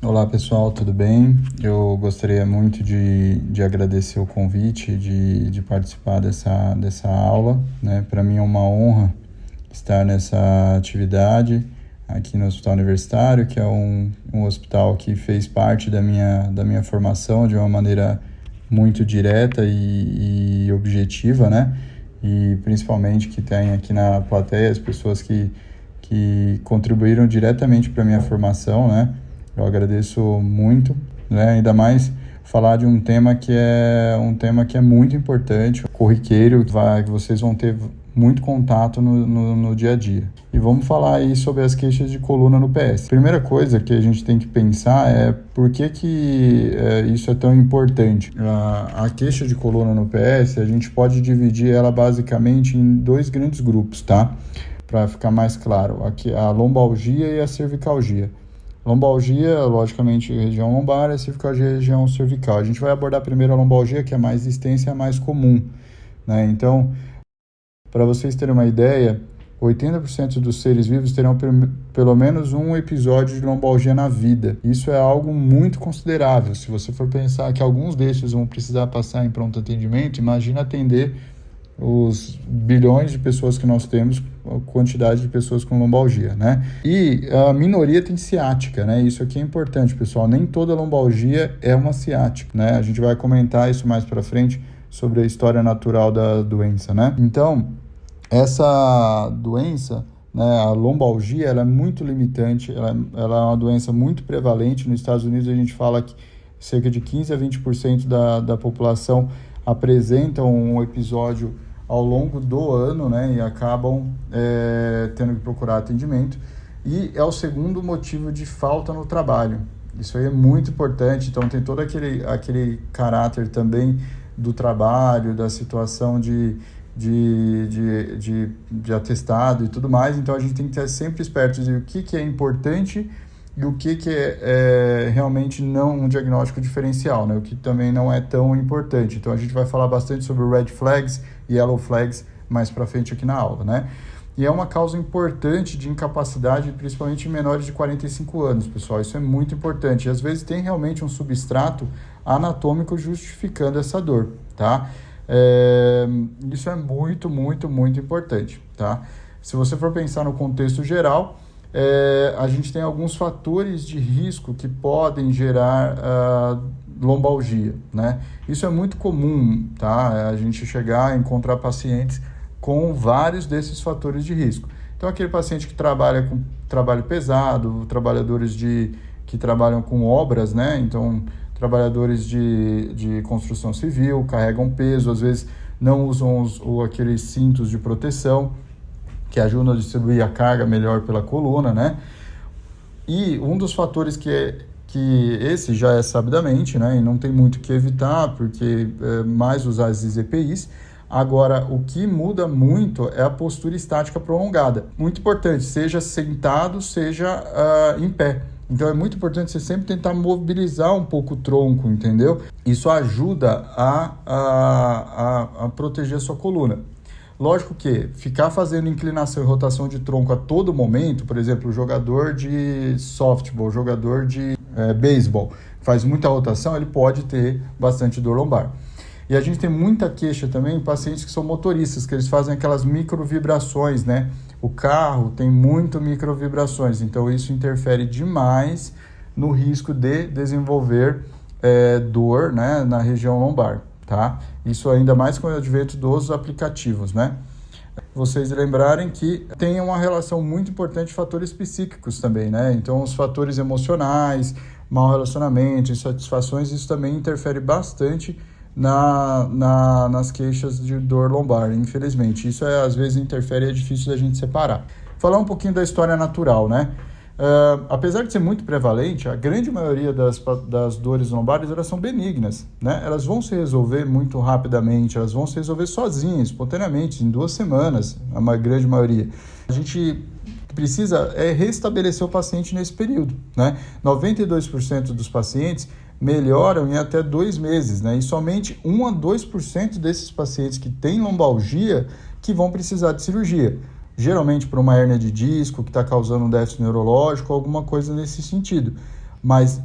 Olá pessoal, tudo bem? Eu gostaria muito de agradecer o convite, de participar dessa aula, né? Para mim é uma honra estar nessa atividade aqui no Hospital Universitário, que é um hospital que fez parte da minha formação de uma maneira muito direta e objetiva, né? E principalmente que tem aqui na plateia as pessoas que contribuíram diretamente para a minha formação, né? Eu agradeço muito, né? Ainda mais falar de um tema que é muito importante, corriqueiro, que vocês vão ter muito contato no dia a dia. E vamos falar aí sobre as queixas de coluna no PS. Primeira coisa que a gente tem que pensar é por que isso é tão importante. A queixa de coluna no PS, a gente pode dividir ela basicamente em dois grandes grupos, tá? Para ficar mais claro, aqui a lombalgia e a cervicalgia. Lombalgia, logicamente, região lombar, e a cervicalgia, região cervical. A gente vai abordar primeiro a lombalgia, que é mais extensa e a mais comum, né? Então, para vocês terem uma ideia, 80% dos seres vivos terão pelo menos um episódio de lombalgia na vida. Isso é algo muito considerável. Se você for pensar que alguns desses vão precisar passar em pronto atendimento, imagina atender os bilhões de pessoas que nós temos, a quantidade de pessoas com lombalgia, né? E a minoria tem ciática, né? Isso aqui é importante, pessoal. Nem toda lombalgia é uma ciática, né? A gente vai comentar isso mais para frente sobre a história natural da doença, né? Então, essa doença, né, a lombalgia, ela é muito limitante, ela é uma doença muito prevalente. Nos Estados Unidos, a gente fala que cerca de 15 a 20% da população apresentam um episódio ao longo do ano, né, e acabam tendo que procurar atendimento. E é o segundo motivo de falta no trabalho. Isso aí é muito importante. Então, tem todo aquele caráter também do trabalho, da situação de atestado e tudo mais. Então, a gente tem que estar sempre esperto de o que é importante e o que é realmente não um diagnóstico diferencial, né? O que também não é tão importante. Então, a gente vai falar bastante sobre red flags e yellow flags mais para frente aqui na aula, né? E é uma causa importante de incapacidade, principalmente em menores de 45 anos, pessoal. Isso é muito importante. E, às vezes, tem realmente um substrato anatômico justificando essa dor, tá? Isso é muito, muito, muito importante, tá? Se você for pensar no contexto geral, a gente tem alguns fatores de risco que podem gerar lombalgia, né? Isso é muito comum, tá? A gente chegar a encontrar pacientes com vários desses fatores de risco. Então, aquele paciente que trabalha com trabalho pesado, trabalhadores que trabalham com obras, né? Então, trabalhadores de construção civil, carregam peso, às vezes não usam aqueles cintos de proteção, que ajudam a distribuir a carga melhor pela coluna, né? E um dos fatores que esse já é sabidamente, né? E não tem muito o que evitar, porque mais usar as EPIs. Agora, o que muda muito é a postura estática prolongada. Muito importante, seja sentado, seja em pé. Então, é muito importante você sempre tentar mobilizar um pouco o tronco, entendeu? Isso ajuda a proteger a sua coluna. Lógico que ficar fazendo inclinação e rotação de tronco a todo momento, por exemplo, o jogador de softball, jogador de beisebol, faz muita rotação, ele pode ter bastante dor lombar. E a gente tem muita queixa também em pacientes que são motoristas, que eles fazem aquelas microvibrações, né? O carro tem muito microvibrações, então isso interfere demais no risco de desenvolver dor, né, na região lombar, tá? Isso ainda mais com o advento dos aplicativos, né? Vocês lembrarem que tem uma relação muito importante de fatores psíquicos também, né? Então, os fatores emocionais, mau relacionamento, insatisfações, isso também interfere bastante nas queixas de dor lombar, infelizmente. Isso às vezes interfere e é difícil da gente separar. Falar um pouquinho da história natural, né? Apesar de ser muito prevalente, a grande maioria das dores lombares, elas são benignas, né? Elas vão se resolver muito rapidamente, elas vão se resolver sozinhas, espontaneamente, em 2 semanas, a grande maioria. A gente precisa restabelecer o paciente nesse período, né? 92% dos pacientes melhoram em até 2 meses, né? E somente 1 a 2% desses pacientes que têm lombalgia que vão precisar de cirurgia. Geralmente por uma hérnia de disco que está causando um déficit neurológico, alguma coisa nesse sentido. Mas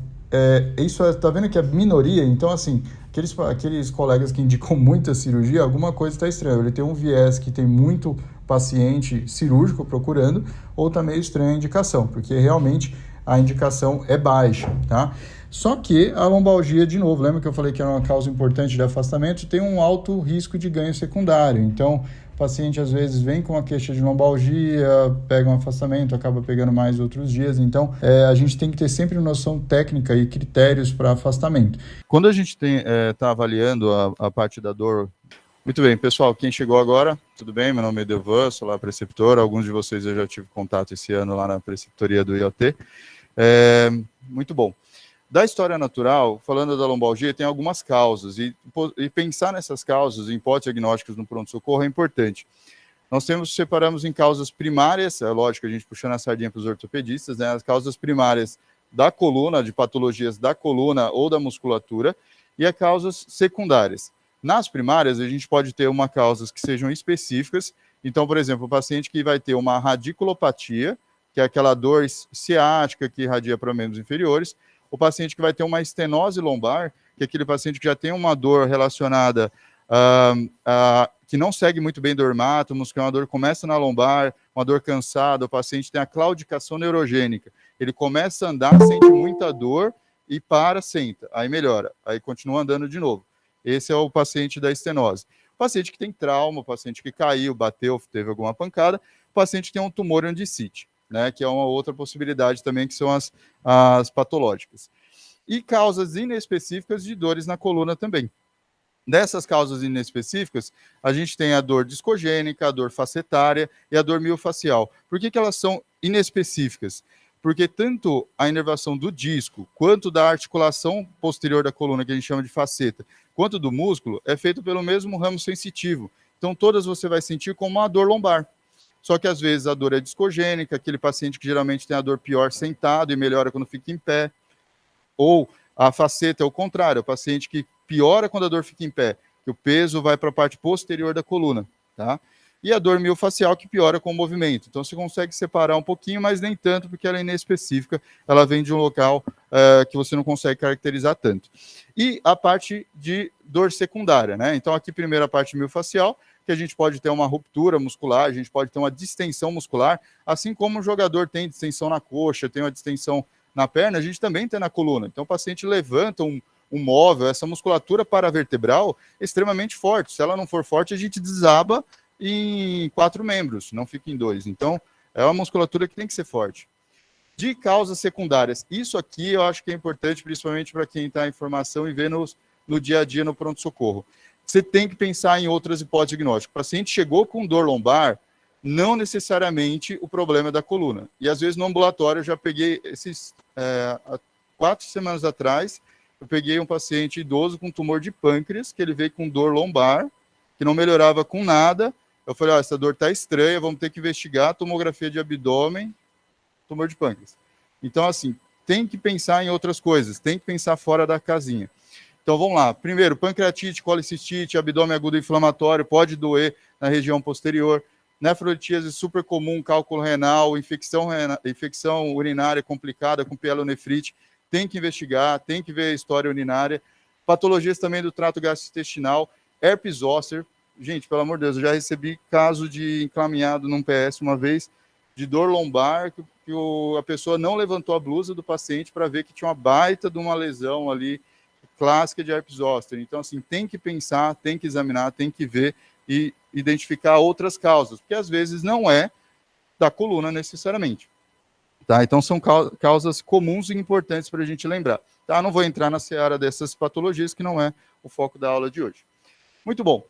isso tá vendo que é minoria? Então, assim, aqueles colegas que indicam muita cirurgia, alguma coisa está estranha. Ele tem um viés que tem muito paciente cirúrgico procurando, ou tá meio estranha a indicação, porque realmente a indicação é baixa, tá? Só que a lombalgia, de novo, lembra que eu falei que era uma causa importante de afastamento? Tem um alto risco de ganho secundário. Então, o paciente às vezes vem com uma queixa de lombalgia, pega um afastamento, acaba pegando mais outros dias. Então, a gente tem que ter sempre noção técnica e critérios para afastamento. Quando a gente está avaliando a parte da dor. Muito bem, pessoal, quem chegou agora, tudo bem? Meu nome é Devan, sou lá preceptor. Alguns de vocês eu já tive contato esse ano lá na preceptoria do IoT. Muito bom. Da história natural, falando da lombalgia, tem algumas causas, e pensar nessas causas, em hipóteses diagnósticas no pronto-socorro, é importante. Nós separamos em causas primárias, é lógico, a gente puxando a sardinha para os ortopedistas, né, as causas primárias da coluna, de patologias da coluna ou da musculatura, e as causas secundárias. Nas primárias, a gente pode ter causas que sejam específicas, então, por exemplo, o paciente que vai ter uma radiculopatia, que é aquela dor ciática que irradia para membros inferiores, o paciente que vai ter uma estenose lombar, que é aquele paciente que já tem uma dor relacionada que não segue muito bem dermátomos, que é uma dor que começa na lombar, uma dor cansada, o paciente tem a claudicação neurogênica. Ele começa a andar, sente muita dor e senta, aí melhora, aí continua andando de novo. Esse é o paciente da estenose. O paciente que tem trauma, o paciente que caiu, bateu, teve alguma pancada, o paciente que tem um tumor endicite, né, que é uma outra possibilidade também, que são as patológicas. E causas inespecíficas de dores na coluna também. Dessas causas inespecíficas, a gente tem a dor discogênica, a dor facetária e a dor miofacial. Por que elas são inespecíficas? Porque tanto a inervação do disco, quanto da articulação posterior da coluna, que a gente chama de faceta, quanto do músculo, é feito pelo mesmo ramo sensitivo. Então, todas você vai sentir como uma dor lombar. Só que, às vezes, a dor é discogênica, aquele paciente que geralmente tem a dor pior sentado e melhora quando fica em pé. Ou a faceta é o contrário, é o paciente que piora quando a dor fica em pé, que o peso vai para a parte posterior da coluna, tá? E a dor miofacial que piora com o movimento. Então, você consegue separar um pouquinho, mas nem tanto, porque ela é inespecífica, ela vem de um local que você não consegue caracterizar tanto. E a parte de dor secundária, né? Então, aqui primeiro a parte miofacial, que a gente pode ter uma ruptura muscular, a gente pode ter uma distensão muscular, assim como o jogador tem distensão na coxa, tem uma distensão na perna, a gente também tem na coluna. Então, o paciente levanta um móvel, essa musculatura paravertebral é extremamente forte. Se ela não for forte, a gente desaba em 4 membros, não fica em 2. Então, é uma musculatura que tem que ser forte. De causas secundárias, isso aqui eu acho que é importante, principalmente para quem está em formação e vê no dia a dia no pronto-socorro. Você tem que pensar em outras hipóteses diagnósticas. O paciente chegou com dor lombar, não necessariamente o problema é da coluna. E às vezes no ambulatório eu já peguei há 4 semanas atrás, eu peguei um paciente idoso com tumor de pâncreas, que ele veio com dor lombar, que não melhorava com nada. Eu falei, essa dor está estranha, vamos ter que investigar, tomografia de abdômen, tumor de pâncreas. Então, assim, tem que pensar em outras coisas, tem que pensar fora da casinha. Então, vamos lá. Primeiro, pancreatite, colicistite, abdômen agudo inflamatório, pode doer na região posterior. Nefrolitíase super comum, cálculo renal, infecção urinária complicada com pielonefrite. Tem que investigar, tem que ver a história urinária. Patologias também do trato gastrointestinal, herpes zoster. Gente, pelo amor de Deus, eu já recebi caso de encaminhado num PS uma vez, de dor lombar, que a pessoa não levantou a blusa do paciente para ver que tinha uma baita de uma lesão ali, clássica de herpes zoster. Então, assim, tem que pensar, tem que examinar, tem que ver e identificar outras causas, porque às vezes não é da coluna necessariamente. Tá? Então, são causas comuns e importantes para a gente lembrar. Tá? Não vou entrar na seara dessas patologias, que não é o foco da aula de hoje. Muito bom.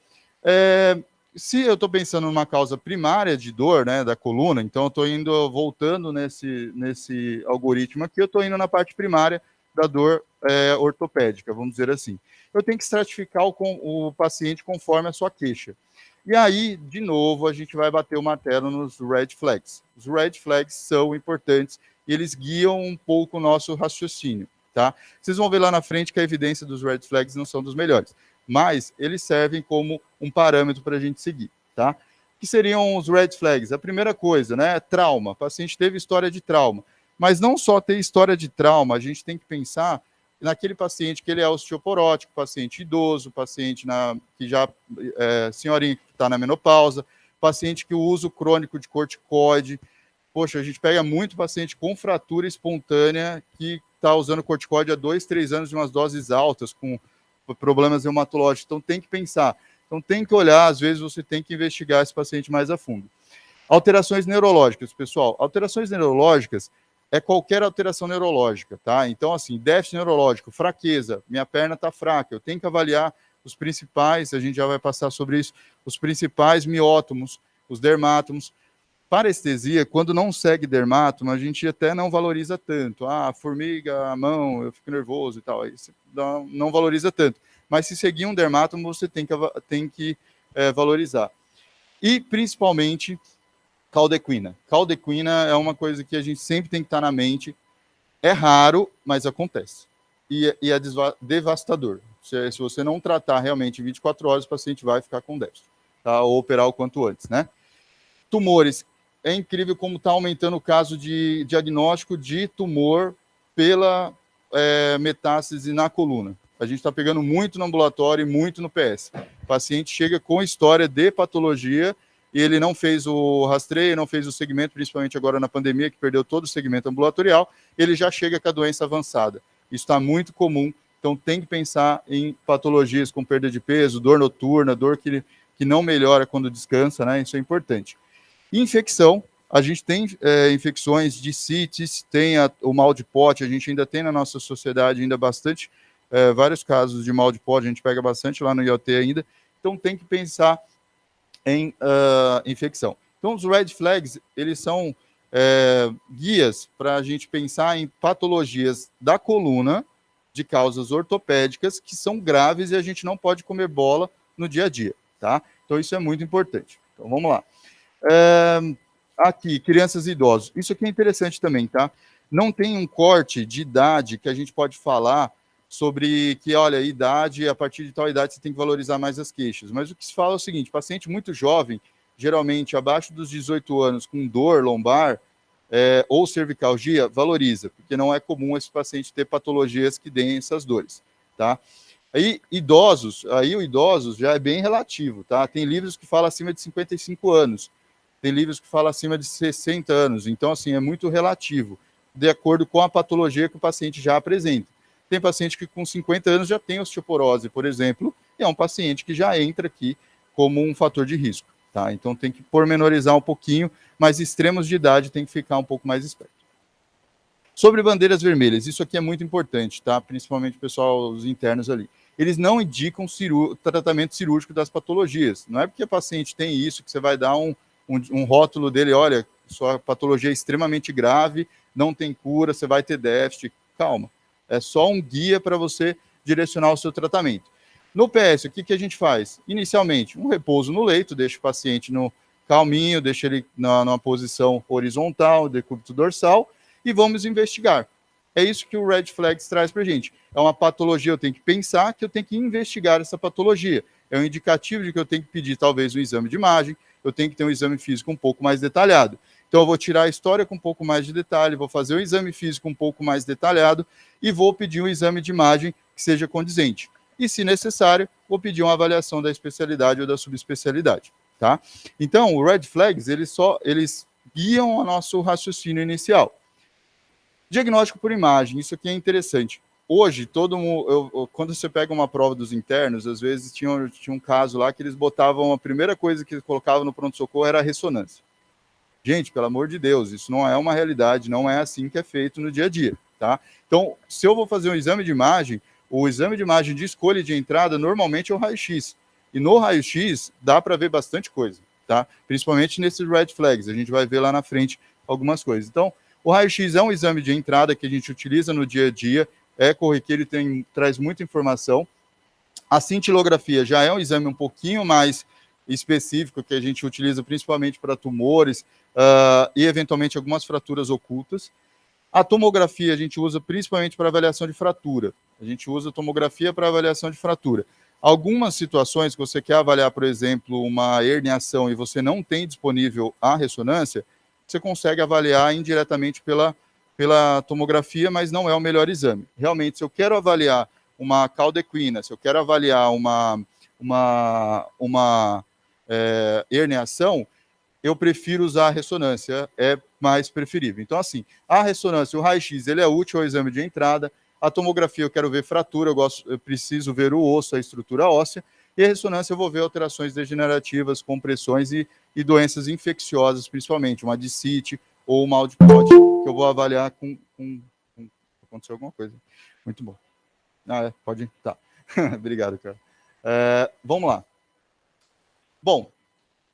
Se eu estou pensando numa causa primária de dor, né, da coluna, então eu estou voltando nesse algoritmo aqui, eu estou indo na parte primária da dor ortopédica, vamos dizer assim. Eu tenho que estratificar o paciente conforme a sua queixa. E aí, de novo, a gente vai bater o martelo nos red flags. Os red flags são importantes e eles guiam um pouco o nosso raciocínio, tá? Vocês vão ver lá na frente que a evidência dos red flags não são dos melhores, mas eles servem como um parâmetro para a gente seguir, tá? O que seriam os red flags? A primeira coisa, né, trauma. O paciente teve história de trauma. Mas não só ter história de trauma, a gente tem que pensar naquele paciente que ele é osteoporótico, paciente idoso, paciente que já senhorinha que está na menopausa, paciente que o uso crônico de corticoide. Poxa, a gente pega muito paciente com fratura espontânea que está usando corticoide há 2, 3 anos de umas doses altas, com problemas reumatológicos. Então tem que pensar. Então tem que olhar, às vezes você tem que investigar esse paciente mais a fundo. Alterações neurológicas, pessoal. Alterações neurológicas é qualquer alteração neurológica, tá? Então, assim, déficit neurológico, fraqueza, minha perna está fraca, eu tenho que avaliar os principais, a gente já vai passar sobre isso, os principais miótomos, os dermátomos. Parestesia, quando não segue dermátomo, a gente até não valoriza tanto. Ah, formiga, a mão, eu fico nervoso e tal, aí você não valoriza tanto. Mas se seguir um dermátomo, você tem que valorizar. E, principalmente, caldequina. Caldequina é uma coisa que a gente sempre tem que estar na mente. É raro, mas acontece. E é devastador. Se você não tratar realmente em 24 horas, o paciente vai ficar com déficit, tá? Ou operar o quanto antes, né? Tumores. É incrível como está aumentando o caso de diagnóstico de tumor pela metástase na coluna. A gente está pegando muito no ambulatório e muito no PS. O paciente chega com história de patologia e ele não fez o rastreio, não fez o segmento, principalmente agora na pandemia, que perdeu todo o segmento ambulatorial, ele já chega com a doença avançada. Isso está muito comum, então tem que pensar em patologias com perda de peso, dor noturna, dor que não melhora quando descansa, né? Isso é importante. Infecção, a gente tem infecções de cites, tem o mal de Pote, a gente ainda tem na nossa sociedade ainda bastante, vários casos de mal de Pote, a gente pega bastante lá no IoT ainda, então tem que pensar em infecção. Então, os red flags, eles são guias para a gente pensar em patologias da coluna, de causas ortopédicas, que são graves e a gente não pode comer bola no dia a dia, tá? Então, isso é muito importante. Então, vamos lá. Aqui, crianças e idosos. Isso aqui é interessante também, tá? Não tem um corte de idade que a gente pode falar sobre que, olha, idade, a partir de tal idade você tem que valorizar mais as queixas. Mas o que se fala é o seguinte, paciente muito jovem, geralmente abaixo dos 18 anos, com dor lombar ou cervicalgia, valoriza, porque não é comum esse paciente ter patologias que deem essas dores, tá? Aí, idosos, o idosos já é bem relativo, tá? Tem livros que falam acima de 55 anos, tem livros que falam acima de 60 anos, então, assim, é muito relativo, de acordo com a patologia que o paciente já apresenta. Tem paciente que com 50 anos já tem osteoporose, por exemplo, e é um paciente que já entra aqui como um fator de risco, tá? Então, tem que pormenorizar um pouquinho, mas extremos de idade tem que ficar um pouco mais esperto. Sobre bandeiras vermelhas, isso aqui é muito importante, tá? Principalmente o pessoal, os internos ali. Eles não indicam tratamento cirúrgico das patologias. Não é porque o paciente tem isso que você vai dar um rótulo dele, olha, sua patologia é extremamente grave, não tem cura, você vai ter déficit. Calma. É só um guia para você direcionar o seu tratamento. No PS, o que a gente faz? Inicialmente, um repouso no leito, deixa o paciente no calminho, deixa ele numa posição horizontal, decúbito dorsal, e vamos investigar. É isso que o Red Flags traz para a gente. É uma patologia, eu tenho que pensar que eu tenho que investigar essa patologia. É um indicativo de que eu tenho que pedir talvez um exame de imagem, eu tenho que ter um exame físico um pouco mais detalhado. Então, eu vou tirar a história com um pouco mais de detalhe, vou fazer um exame físico um pouco mais detalhado e vou pedir um exame de imagem que seja condizente. E, se necessário, vou pedir uma avaliação da especialidade ou da subespecialidade, tá? Então, o Red Flags, eles guiam o nosso raciocínio inicial. Diagnóstico por imagem, isso aqui é interessante. Hoje, quando você pega uma prova dos internos, às vezes tinha um caso lá que eles botavam, a primeira coisa que eles colocavam no pronto-socorro era a ressonância. Gente, pelo amor de Deus, isso não é uma realidade, não é assim que é feito no dia a dia, tá? Então, se eu vou fazer um exame de imagem, o exame de imagem de escolha de entrada normalmente é o raio-x. E no raio-x dá para ver bastante coisa, tá? Principalmente nesses red flags, a gente vai ver lá na frente algumas coisas. Então, o raio-x é um exame de entrada que a gente utiliza no dia a dia, é corriqueiro e traz muita informação. A cintilografia já é um exame um pouquinho mais específico, que a gente utiliza principalmente para tumores e, eventualmente, algumas fraturas ocultas. A tomografia a gente usa principalmente para avaliação de fratura. A gente usa a tomografia para avaliação de fratura. Algumas situações que você quer avaliar, por exemplo, uma herniação e você não tem disponível a ressonância, você consegue avaliar indiretamente pela pela tomografia, mas não é o melhor exame. Realmente, se eu quero avaliar uma caldequina, se eu quero avaliar uma herniação, eu prefiro usar a ressonância, é mais preferível. Então, assim, a ressonância, o raio-x, ele é útil ao exame de entrada, a tomografia eu quero ver fratura, eu preciso ver o osso, a estrutura óssea, e a ressonância eu vou ver alterações degenerativas, compressões e doenças infecciosas, principalmente, uma discite ou um mal de Plott, que eu vou avaliar com... Aconteceu alguma coisa. Muito bom. Pode ir. Tá. Obrigado, cara. Vamos lá. Bom,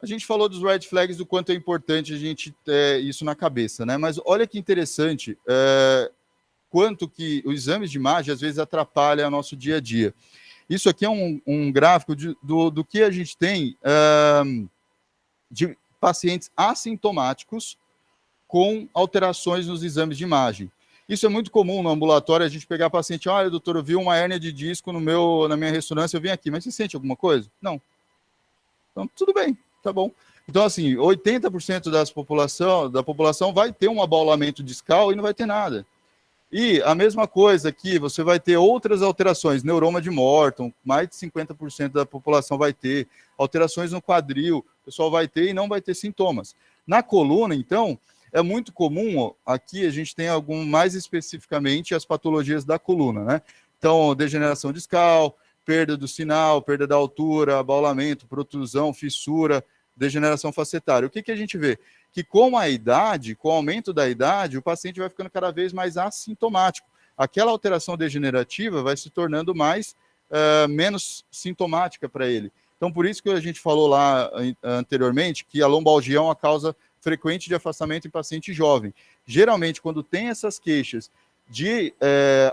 a gente falou dos red flags, do quanto é importante a gente ter isso na cabeça, né? Mas olha que interessante, quanto que os exames de imagem às vezes atrapalham o nosso dia a dia. Isso aqui é um gráfico do que a gente tem de pacientes assintomáticos com alterações nos exames de imagem. Isso é muito comum no ambulatório, a gente pegar paciente, olha, doutor, eu vi uma hérnia de disco na minha ressonância, eu vim aqui, mas você sente alguma coisa? Não. Então, tudo bem, tá bom. Então, assim, 80% da população vai ter um abaulamento discal e não vai ter nada. E a mesma coisa aqui, você vai ter outras alterações, neuroma de Morton, mais de 50% da população vai ter, alterações no quadril, o pessoal vai ter e não vai ter sintomas. Na coluna, então, é muito comum, aqui a gente tem mais especificamente as patologias da coluna, né? Então, degeneração discal, perda do sinal, perda da altura, abaulamento, protrusão, fissura, degeneração facetária. O que a gente vê? Que com a idade, com o aumento da idade, o paciente vai ficando cada vez mais assintomático. Aquela alteração degenerativa vai se tornando menos sintomática para ele. Então, por isso que a gente falou lá anteriormente que a lombalgia é uma causa frequente de afastamento em paciente jovem. Geralmente, quando tem essas queixas de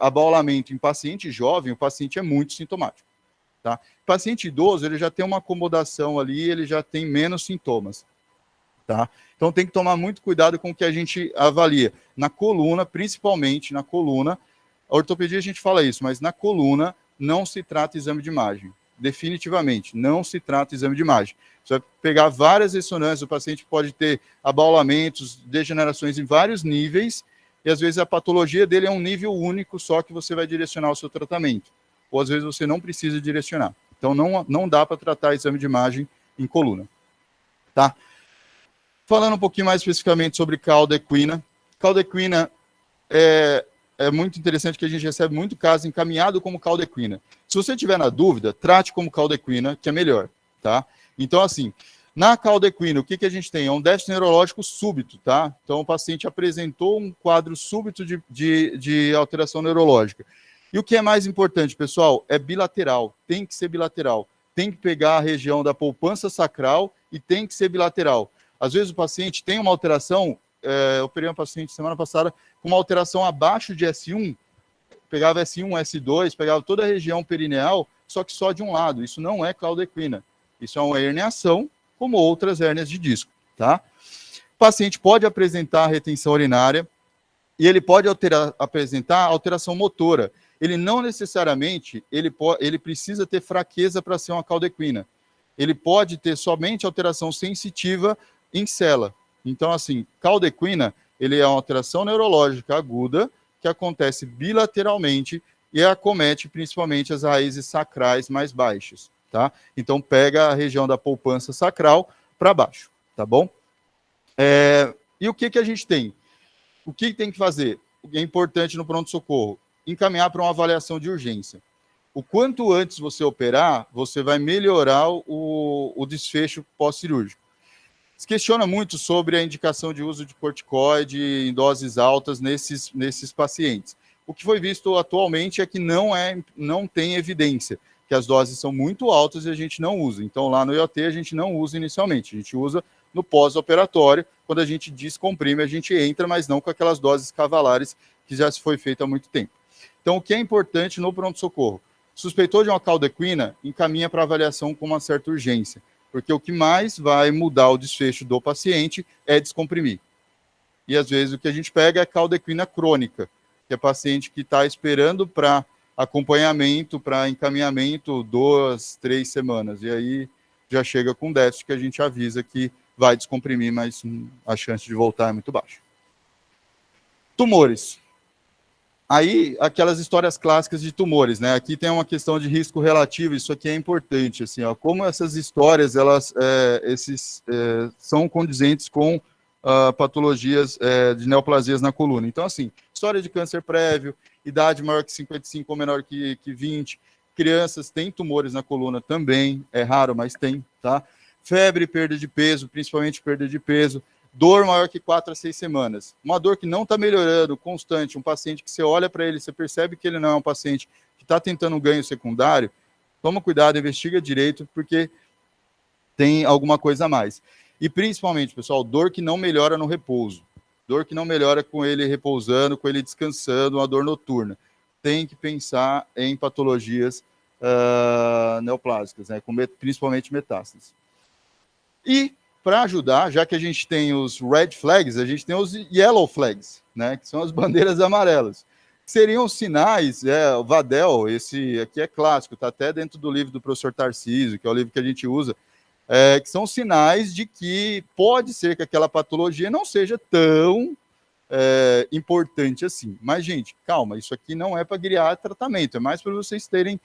abaulamento em paciente jovem, o paciente é muito sintomático. Tá? Paciente idoso, ele já tem uma acomodação ali, ele já tem menos sintomas. Tá? Então tem que tomar muito cuidado com o que a gente avalia. Na coluna, principalmente na coluna, a ortopedia a gente fala isso, mas na coluna não se trata exame de imagem. Definitivamente, não se trata exame de imagem. Você vai pegar várias ressonâncias, o paciente pode ter abaulamentos, degenerações em vários níveis, e às vezes a patologia dele é um nível único, só que você vai direcionar o seu tratamento. Ou às vezes você não precisa direcionar. Então não dá para tratar exame de imagem em coluna. Tá? Falando um pouquinho mais especificamente sobre caldequina. Caldequina é muito interessante que a gente recebe muito caso encaminhado como caldequina. Se você tiver na dúvida, trate como caldequina, que é melhor, tá? Então, assim, na caldequina, o que a gente tem? É um déficit neurológico súbito, tá? Então, o paciente apresentou um quadro súbito de alteração neurológica. E o que é mais importante, pessoal, é bilateral, tem que ser bilateral. Tem que pegar a região da poupança sacral e tem que ser bilateral. Às vezes o paciente tem uma alteração, eu operei um paciente semana passada com uma alteração abaixo de S1, pegava S1, S2, pegava toda a região perineal, só que só de um lado. Isso não é caldequina. Isso é uma herniação, como outras hérnias de disco, tá? O paciente pode apresentar retenção urinária e ele pode apresentar alteração motora. Ele não necessariamente, ele precisa ter fraqueza para ser uma caldequina. Ele pode ter somente alteração sensitiva em cela. Então, assim, caldequina, ele é uma alteração neurológica aguda que acontece bilateralmente e acomete principalmente as raízes sacrais mais baixas, tá? Então, pega a região da poupança sacral para baixo, tá bom? E o que a gente tem? O que tem que fazer? O que é importante no pronto-socorro? Encaminhar para uma avaliação de urgência. O quanto antes você operar, você vai melhorar o desfecho pós-cirúrgico. Se questiona muito sobre a indicação de uso de corticoide em doses altas nesses pacientes. O que foi visto atualmente é que não tem evidência, que as doses são muito altas e a gente não usa. Então, lá no IoT, a gente não usa inicialmente, a gente usa no pós-operatório, quando a gente descomprime, a gente entra, mas não com aquelas doses cavalares que já se foi feito há muito tempo. Então, o que é importante no pronto-socorro? Suspeitou de uma caldequina, encaminha para avaliação com uma certa urgência, porque o que mais vai mudar o desfecho do paciente é descomprimir. E às vezes o que a gente pega é caldequina crônica, que é paciente que está esperando para acompanhamento, para encaminhamento 2, 3 semanas, e aí já chega com déficit que a gente avisa que vai descomprimir, mas a chance de voltar é muito baixa. Tumores. Aí, aquelas histórias clássicas de tumores, né? Aqui tem uma questão de risco relativo, isso aqui é importante, assim, ó, como essas histórias, elas, são condizentes com patologias de neoplasias na coluna. Então, assim, história de câncer prévio, idade maior que 55 ou menor que 20, crianças têm tumores na coluna também, é raro, mas tem, tá? Febre, perda de peso, principalmente perda de peso, dor maior que 4 a 6 semanas. Uma dor que não está melhorando, constante, um paciente que você olha para ele, você percebe que ele não é um paciente que está tentando um ganho secundário, toma cuidado, investiga direito, porque tem alguma coisa a mais. E principalmente, pessoal, dor que não melhora no repouso. Dor que não melhora com ele repousando, com ele descansando, uma dor noturna. Tem que pensar em patologias neoplásicas, né, com principalmente metástases. E para ajudar, já que a gente tem os red flags, a gente tem os yellow flags, né, que são as bandeiras amarelas. Seriam sinais, o Vadel, esse aqui é clássico, está até dentro do livro do professor Tarcísio, que é o livro que a gente usa, que são sinais de que pode ser que aquela patologia não seja tão importante assim. Mas, gente, calma, isso aqui não é para criar tratamento, é mais para vocês terem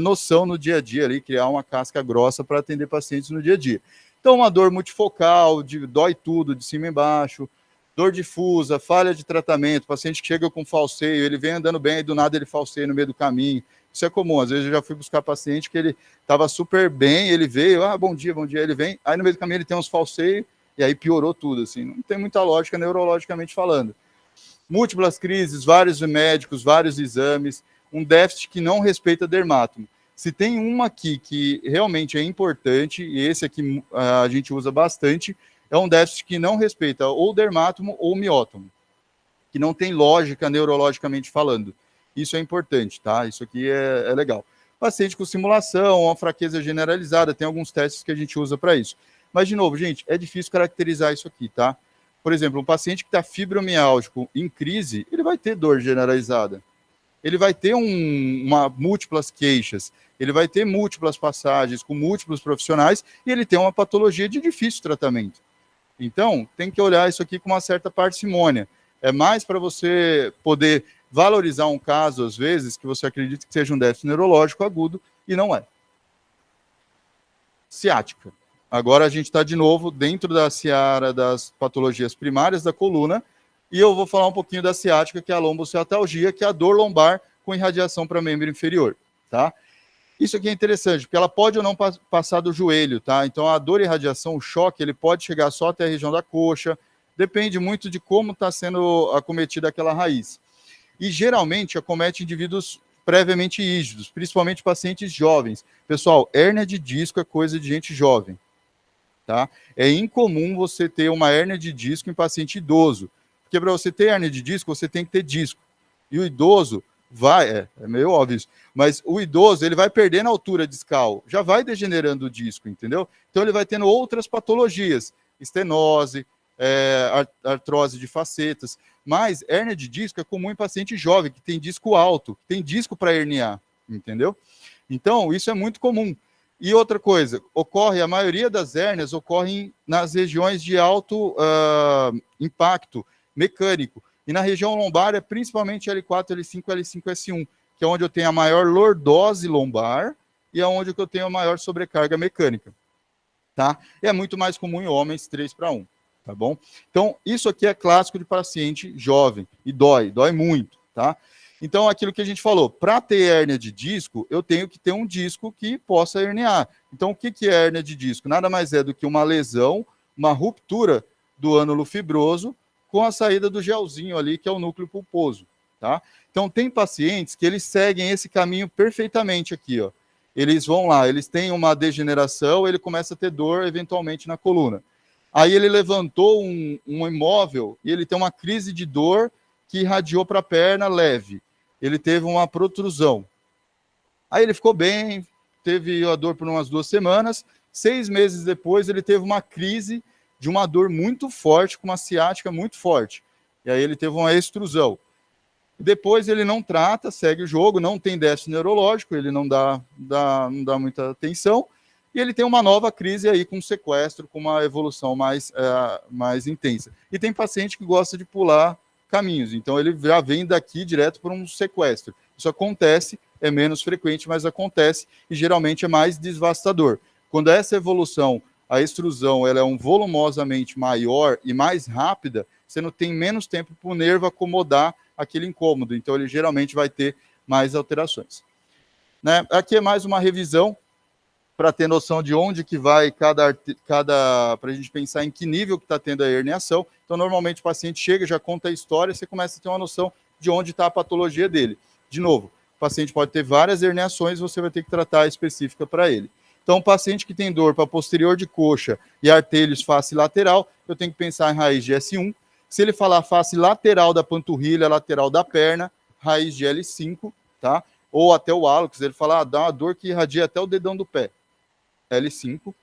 noção no dia a dia, ali, criar uma casca grossa para atender pacientes no dia a dia. Então, uma dor multifocal, dói tudo, de cima e embaixo, dor difusa, falha de tratamento, paciente que chega com falseio, ele vem andando bem e do nada ele falseia no meio do caminho. Isso é comum, às vezes eu já fui buscar paciente que ele estava super bem, ele veio, bom dia, ele vem, aí no meio do caminho ele tem uns falseios, e aí piorou tudo, assim, não tem muita lógica neurologicamente falando. Múltiplas crises, vários médicos, vários exames, um déficit que não respeita dermátomo. Se tem uma aqui que realmente é importante, e esse aqui a gente usa bastante, é um déficit que não respeita ou dermátomo ou miótomo, que não tem lógica neurologicamente falando. Isso é importante, tá? Isso aqui é legal. Paciente com simulação, uma fraqueza generalizada, tem alguns testes que a gente usa para isso. Mas, de novo, gente, é difícil caracterizar isso aqui, tá? Por exemplo, um paciente que está fibromiálgico em crise, ele vai ter dor generalizada. Ele vai ter múltiplas queixas, ele vai ter múltiplas passagens com múltiplos profissionais e ele tem uma patologia de difícil tratamento. Então, tem que olhar isso aqui com uma certa parcimônia. É mais para você poder valorizar um caso, às vezes, que você acredita que seja um déficit neurológico agudo, e não é. Ciática. Agora a gente está, de novo, dentro da seara das patologias primárias da coluna, e eu vou falar um pouquinho da ciática, que é a lombociatalgia, que é a dor lombar com irradiação para membro inferior, tá? Isso aqui é interessante, porque ela pode ou não passar do joelho, tá? Então, a dor e irradiação, o choque, ele pode chegar só até a região da coxa, depende muito de como está sendo acometida aquela raiz. E, geralmente, acomete indivíduos previamente rígidos, principalmente pacientes jovens. Pessoal, hérnia de disco é coisa de gente jovem, tá? É incomum você ter uma hérnia de disco em paciente idoso, porque para você ter hérnia de disco, você tem que ter disco. E o idoso é meio óbvio isso, mas o idoso, ele vai perdendo a altura discal, já vai degenerando o disco, entendeu? Então ele vai tendo outras patologias, estenose, artrose de facetas, mas hérnia de disco é comum em paciente jovem, que tem disco alto, que tem disco para herniar, entendeu? Então, isso é muito comum. E outra coisa, a maioria das hérnias ocorrem nas regiões de alto impacto mecânico, e na região lombar é principalmente L4, L5, L5, S1, que é onde eu tenho a maior lordose lombar e é onde eu tenho a maior sobrecarga mecânica, tá? É muito mais comum em homens, 3:1, tá bom? Então, isso aqui é clássico de paciente jovem e dói muito, tá? Então, aquilo que a gente falou, para ter hérnia de disco, eu tenho que ter um disco que possa herniar. Então, o que é hérnia de disco? Nada mais é do que uma lesão, uma ruptura do ânulo fibroso com a saída do gelzinho ali, que é o núcleo pulposo, tá? Então, tem pacientes que eles seguem esse caminho perfeitamente aqui, ó. Eles vão lá, eles têm uma degeneração, ele começa a ter dor, eventualmente, na coluna. Aí ele levantou um imóvel e ele tem uma crise de dor que irradiou para a perna leve. Ele teve uma protrusão. Aí ele ficou bem, teve a dor por umas 2 semanas. 6 meses depois, ele teve uma crise de uma dor muito forte, com uma ciática muito forte. E aí ele teve uma extrusão. Depois ele não trata, segue o jogo, não tem déficit neurológico, ele não dá muita atenção, e ele tem uma nova crise aí com sequestro, com uma evolução mais intensa. E tem paciente que gosta de pular caminhos. Então, ele já vem daqui direto para um sequestro. Isso acontece, é menos frequente, mas acontece e geralmente é mais devastador. Quando essa evolução, a extrusão, ela é volumosamente maior e mais rápida, você não tem menos tempo para o nervo acomodar aquele incômodo. Então, ele geralmente vai ter mais alterações. Né? Aqui é mais uma revisão para ter noção de onde que vai para a gente pensar em que nível que está tendo a herniação. Então, normalmente o paciente chega, já conta a história, você começa a ter uma noção de onde está a patologia dele. De novo, o paciente pode ter várias herniações, você vai ter que tratar a específica para ele. Então, o paciente que tem dor para posterior de coxa e artelhos face lateral, eu tenho que pensar em raiz de S1. Se ele falar face lateral da panturrilha, lateral da perna, raiz de L5, tá? Ou até o hálux, ele fala, dá uma dor que irradia até o dedão do pé. L5.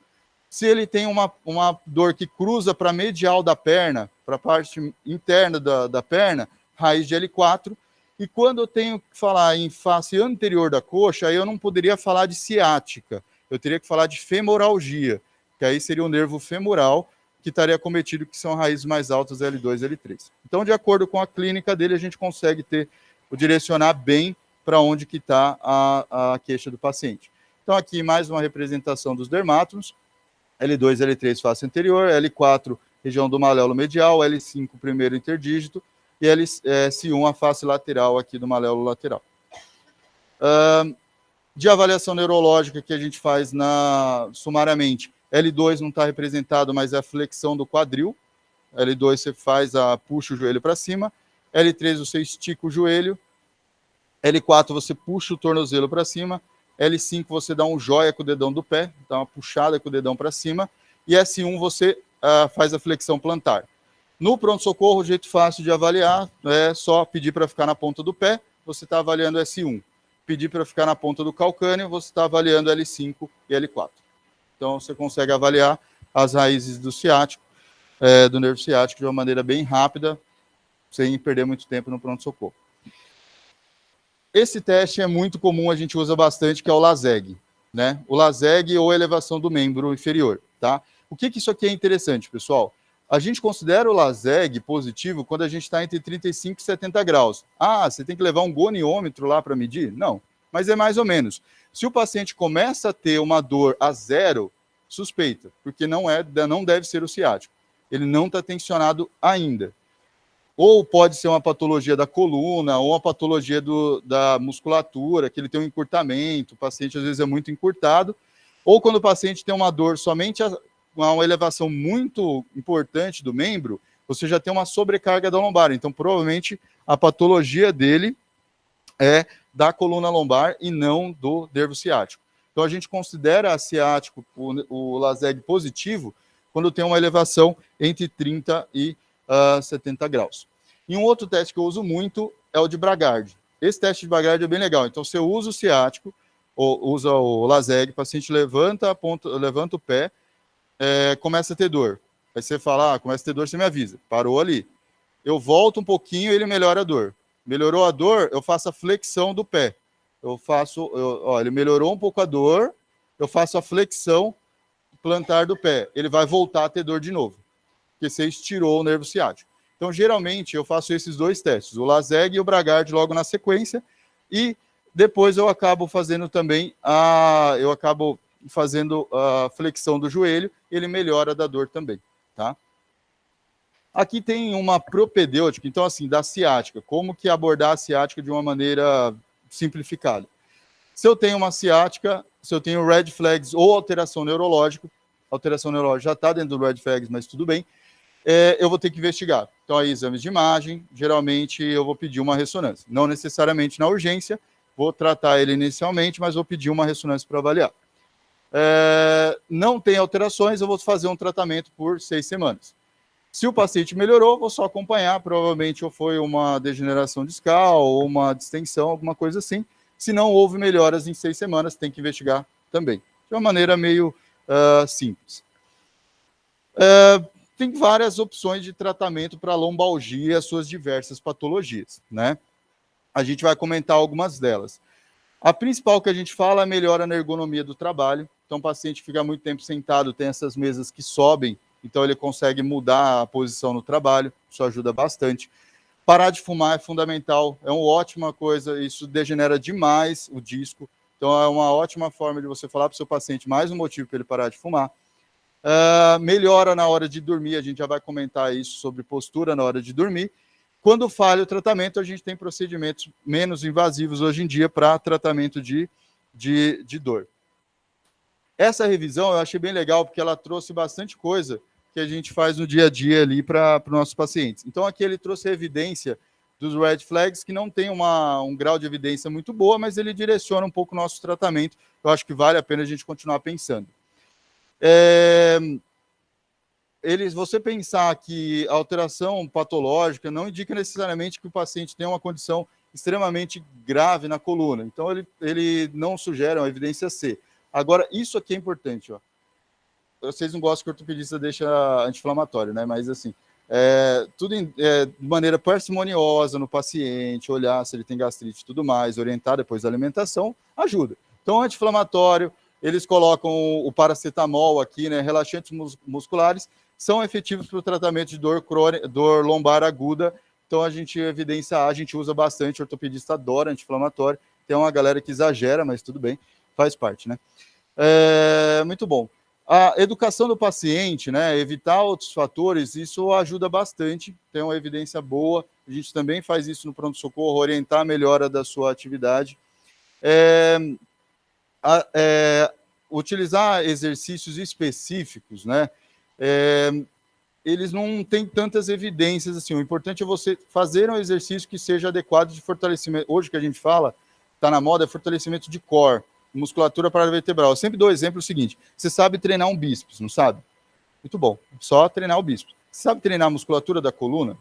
Se ele tem uma dor que cruza para medial da perna, para a parte interna da perna, raiz de L4. E quando eu tenho que falar em face anterior da coxa, aí eu não poderia falar de ciática, eu teria que falar de femoralgia, que aí seria o nervo femoral que estaria acometido, que são raízes mais altas, L2 e L3. Então, de acordo com a clínica dele, a gente consegue direcionar bem para onde que está a queixa do paciente. Então, aqui mais uma representação dos dermátomos, L2 e L3 face anterior, L4 região do maléolo medial, L5 primeiro interdígito e S1 a face lateral aqui do maléolo lateral. De avaliação neurológica que a gente faz sumariamente, L2 não está representado, mas é a flexão do quadril, L2 você puxa o joelho para cima, L3 você estica o joelho, L4 você puxa o tornozelo para cima, L5 você dá um jóia com o dedão do pé, dá uma puxada com o dedão para cima, e S1 você faz a flexão plantar. No pronto-socorro, o jeito fácil de avaliar é só pedir para ficar na ponta do pé, você está avaliando S1. Pedir para ficar na ponta do calcâneo, você está avaliando L5 e L4. Então, você consegue avaliar as raízes do ciático, do nervo ciático, de uma maneira bem rápida, sem perder muito tempo no pronto-socorro. Esse teste é muito comum, a gente usa bastante, que é o LASEG, né? O LASEG ou elevação do membro inferior, tá? O que isso aqui é interessante, pessoal? A gente considera o LASEG positivo quando a gente está entre 35 e 70 graus. Ah, você tem que levar um goniômetro lá para medir? Não, mas é mais ou menos. Se o paciente começa a ter uma dor a 0, suspeita, porque não deve ser o ciático. Ele não está tensionado ainda. Ou pode ser uma patologia da coluna, ou uma patologia da musculatura, que ele tem um encurtamento, o paciente às vezes é muito encurtado, ou quando o paciente tem uma dor somente uma elevação muito importante do membro, você já tem uma sobrecarga da lombar. Então, provavelmente, a patologia dele é da coluna lombar e não do nervo ciático. Então, a gente considera a ciático, o LASEG positivo, quando tem uma elevação entre 30 e 70 graus. E um outro teste que eu uso muito é o de Bragard. Esse teste de Bragard é bem legal. Então, você usa o ciático, ou usa o LASEG, o paciente levanta o pé, começa a ter dor. Aí você fala, começa a ter dor, você me avisa. Parou ali. Eu volto um pouquinho e ele melhora a dor. Melhorou a dor, eu faço a flexão do pé. Ele melhorou um pouco a dor, eu faço a flexão plantar do pé. Ele vai voltar a ter dor de novo, porque você estirou o nervo ciático. Então, geralmente, eu faço esses dois testes, o LASEG e o Bragard logo na sequência, e depois eu acabo fazendo também a flexão do joelho, ele melhora da dor também, tá? Aqui tem uma propedêutica, então, assim, da ciática, como que abordar a ciática de uma maneira simplificada. Se eu tenho uma ciática, se eu tenho red flags ou alteração neurológica já está dentro do red flags, mas tudo bem, eu vou ter que investigar. Então, aí, exames de imagem, geralmente eu vou pedir uma ressonância. Não necessariamente na urgência, vou tratar ele inicialmente, mas vou pedir uma ressonância para avaliar. Não tem alterações, eu vou fazer um tratamento por 6 semanas. Se o paciente melhorou, vou só acompanhar, provavelmente ou foi uma degeneração discal, ou uma distensão, alguma coisa assim. Se não houve melhoras em 6 semanas, tem que investigar também. De uma maneira meio simples. Tem várias opções de tratamento para lombalgia e as suas diversas patologias, né? A gente vai comentar algumas delas. A principal que a gente fala é melhora na ergonomia do trabalho. Então, o paciente fica muito tempo sentado, tem essas mesas que sobem, então ele consegue mudar a posição no trabalho, isso ajuda bastante. Parar de fumar é fundamental, é uma ótima coisa, isso degenera demais o disco, então é uma ótima forma de você falar para o seu paciente mais um motivo para ele parar de fumar. Melhora na hora de dormir, a gente já vai comentar isso sobre postura na hora de dormir. Quando falha o tratamento, a gente tem procedimentos menos invasivos hoje em dia para tratamento de dor. Essa revisão eu achei bem legal, porque ela trouxe bastante coisa que a gente faz no dia a dia ali para os nossos pacientes. Então, aqui ele trouxe a evidência dos red flags, que não tem um grau de evidência muito boa, mas ele direciona um pouco o nosso tratamento. Eu acho que vale a pena a gente continuar pensando. Você pensar que a alteração patológica não indica necessariamente que o paciente tem uma condição extremamente grave na coluna. Então, ele não sugere uma evidência C. Agora, isso aqui é importante, ó. Vocês não gostam que o ortopedista deixa anti-inflamatório, né? Mas, assim, tudo de maneira parcimoniosa no paciente, olhar se ele tem gastrite e tudo mais, orientar depois da alimentação, ajuda. Então, anti-inflamatório, eles colocam o paracetamol aqui, né? Relaxantes musculares, são efetivos para o tratamento de dor lombar aguda. Então, a gente evidencia A, a gente usa bastante, o ortopedista adora anti-inflamatório. Tem uma galera que exagera, mas tudo bem, faz parte, né? Muito bom. A educação do paciente, né, evitar outros fatores, isso ajuda bastante, tem uma evidência boa, a gente também faz isso no pronto-socorro, orientar a melhora da sua atividade. Utilizar exercícios específicos, né, eles não têm tantas evidências assim, o importante é você fazer um exercício que seja adequado de fortalecimento. Hoje que a gente fala, está na moda, é fortalecimento de core, musculatura paravertebral. Eu sempre dou o exemplo seguinte: você sabe treinar um bíceps, não sabe? Muito bom, só treinar o bíceps. Você sabe treinar a musculatura da coluna?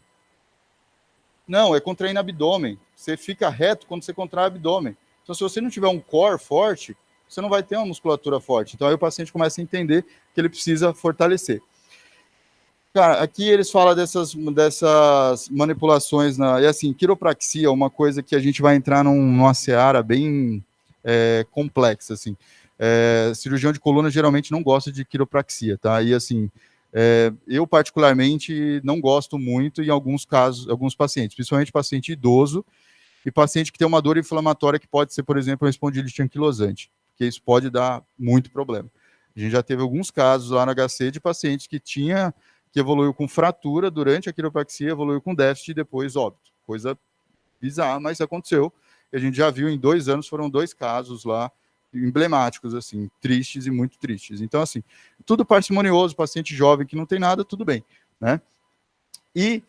Não, é contraindo abdômen. Você fica reto quando você contrai o abdômen. Então, se você não tiver um core forte, você não vai ter uma musculatura forte. Então, aí o paciente começa a entender que ele precisa fortalecer. Cara, aqui eles falam dessas manipulações, e assim, quiropraxia é uma coisa que a gente vai entrar numa seara bem complexa, assim. Cirurgião de coluna geralmente não gosta de quiropraxia, tá? E assim, eu particularmente não gosto muito em alguns casos, alguns pacientes, principalmente paciente idoso e paciente que tem uma dor inflamatória que pode ser, por exemplo, uma espondilite anquilosante, porque isso pode dar muito problema. A gente já teve alguns casos lá no HC de pacientes que evoluiu com fratura durante a quiropraxia, evoluiu com déficit e depois óbito. Coisa bizarra, mas aconteceu. A gente já viu em 2 anos, foram 2 casos lá emblemáticos, assim, tristes e muito tristes. Então, assim, tudo parcimonioso, paciente jovem que não tem nada, tudo bem, né? E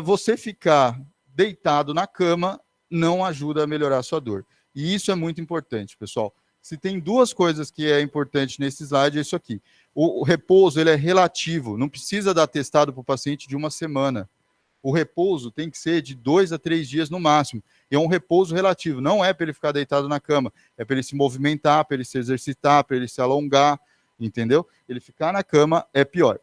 você ficar deitado na cama não ajuda a melhorar a sua dor. E isso é muito importante, pessoal. Se tem 2 coisas que é importante nesse slide, é isso aqui. O repouso, ele é relativo, não precisa dar atestado para o paciente de 1 semana. O repouso tem que ser de 2 a 3 dias no máximo. E é um repouso relativo, não é para ele ficar deitado na cama, é para ele se movimentar, para ele se exercitar, para ele se alongar, entendeu? Ele ficar na cama é pior,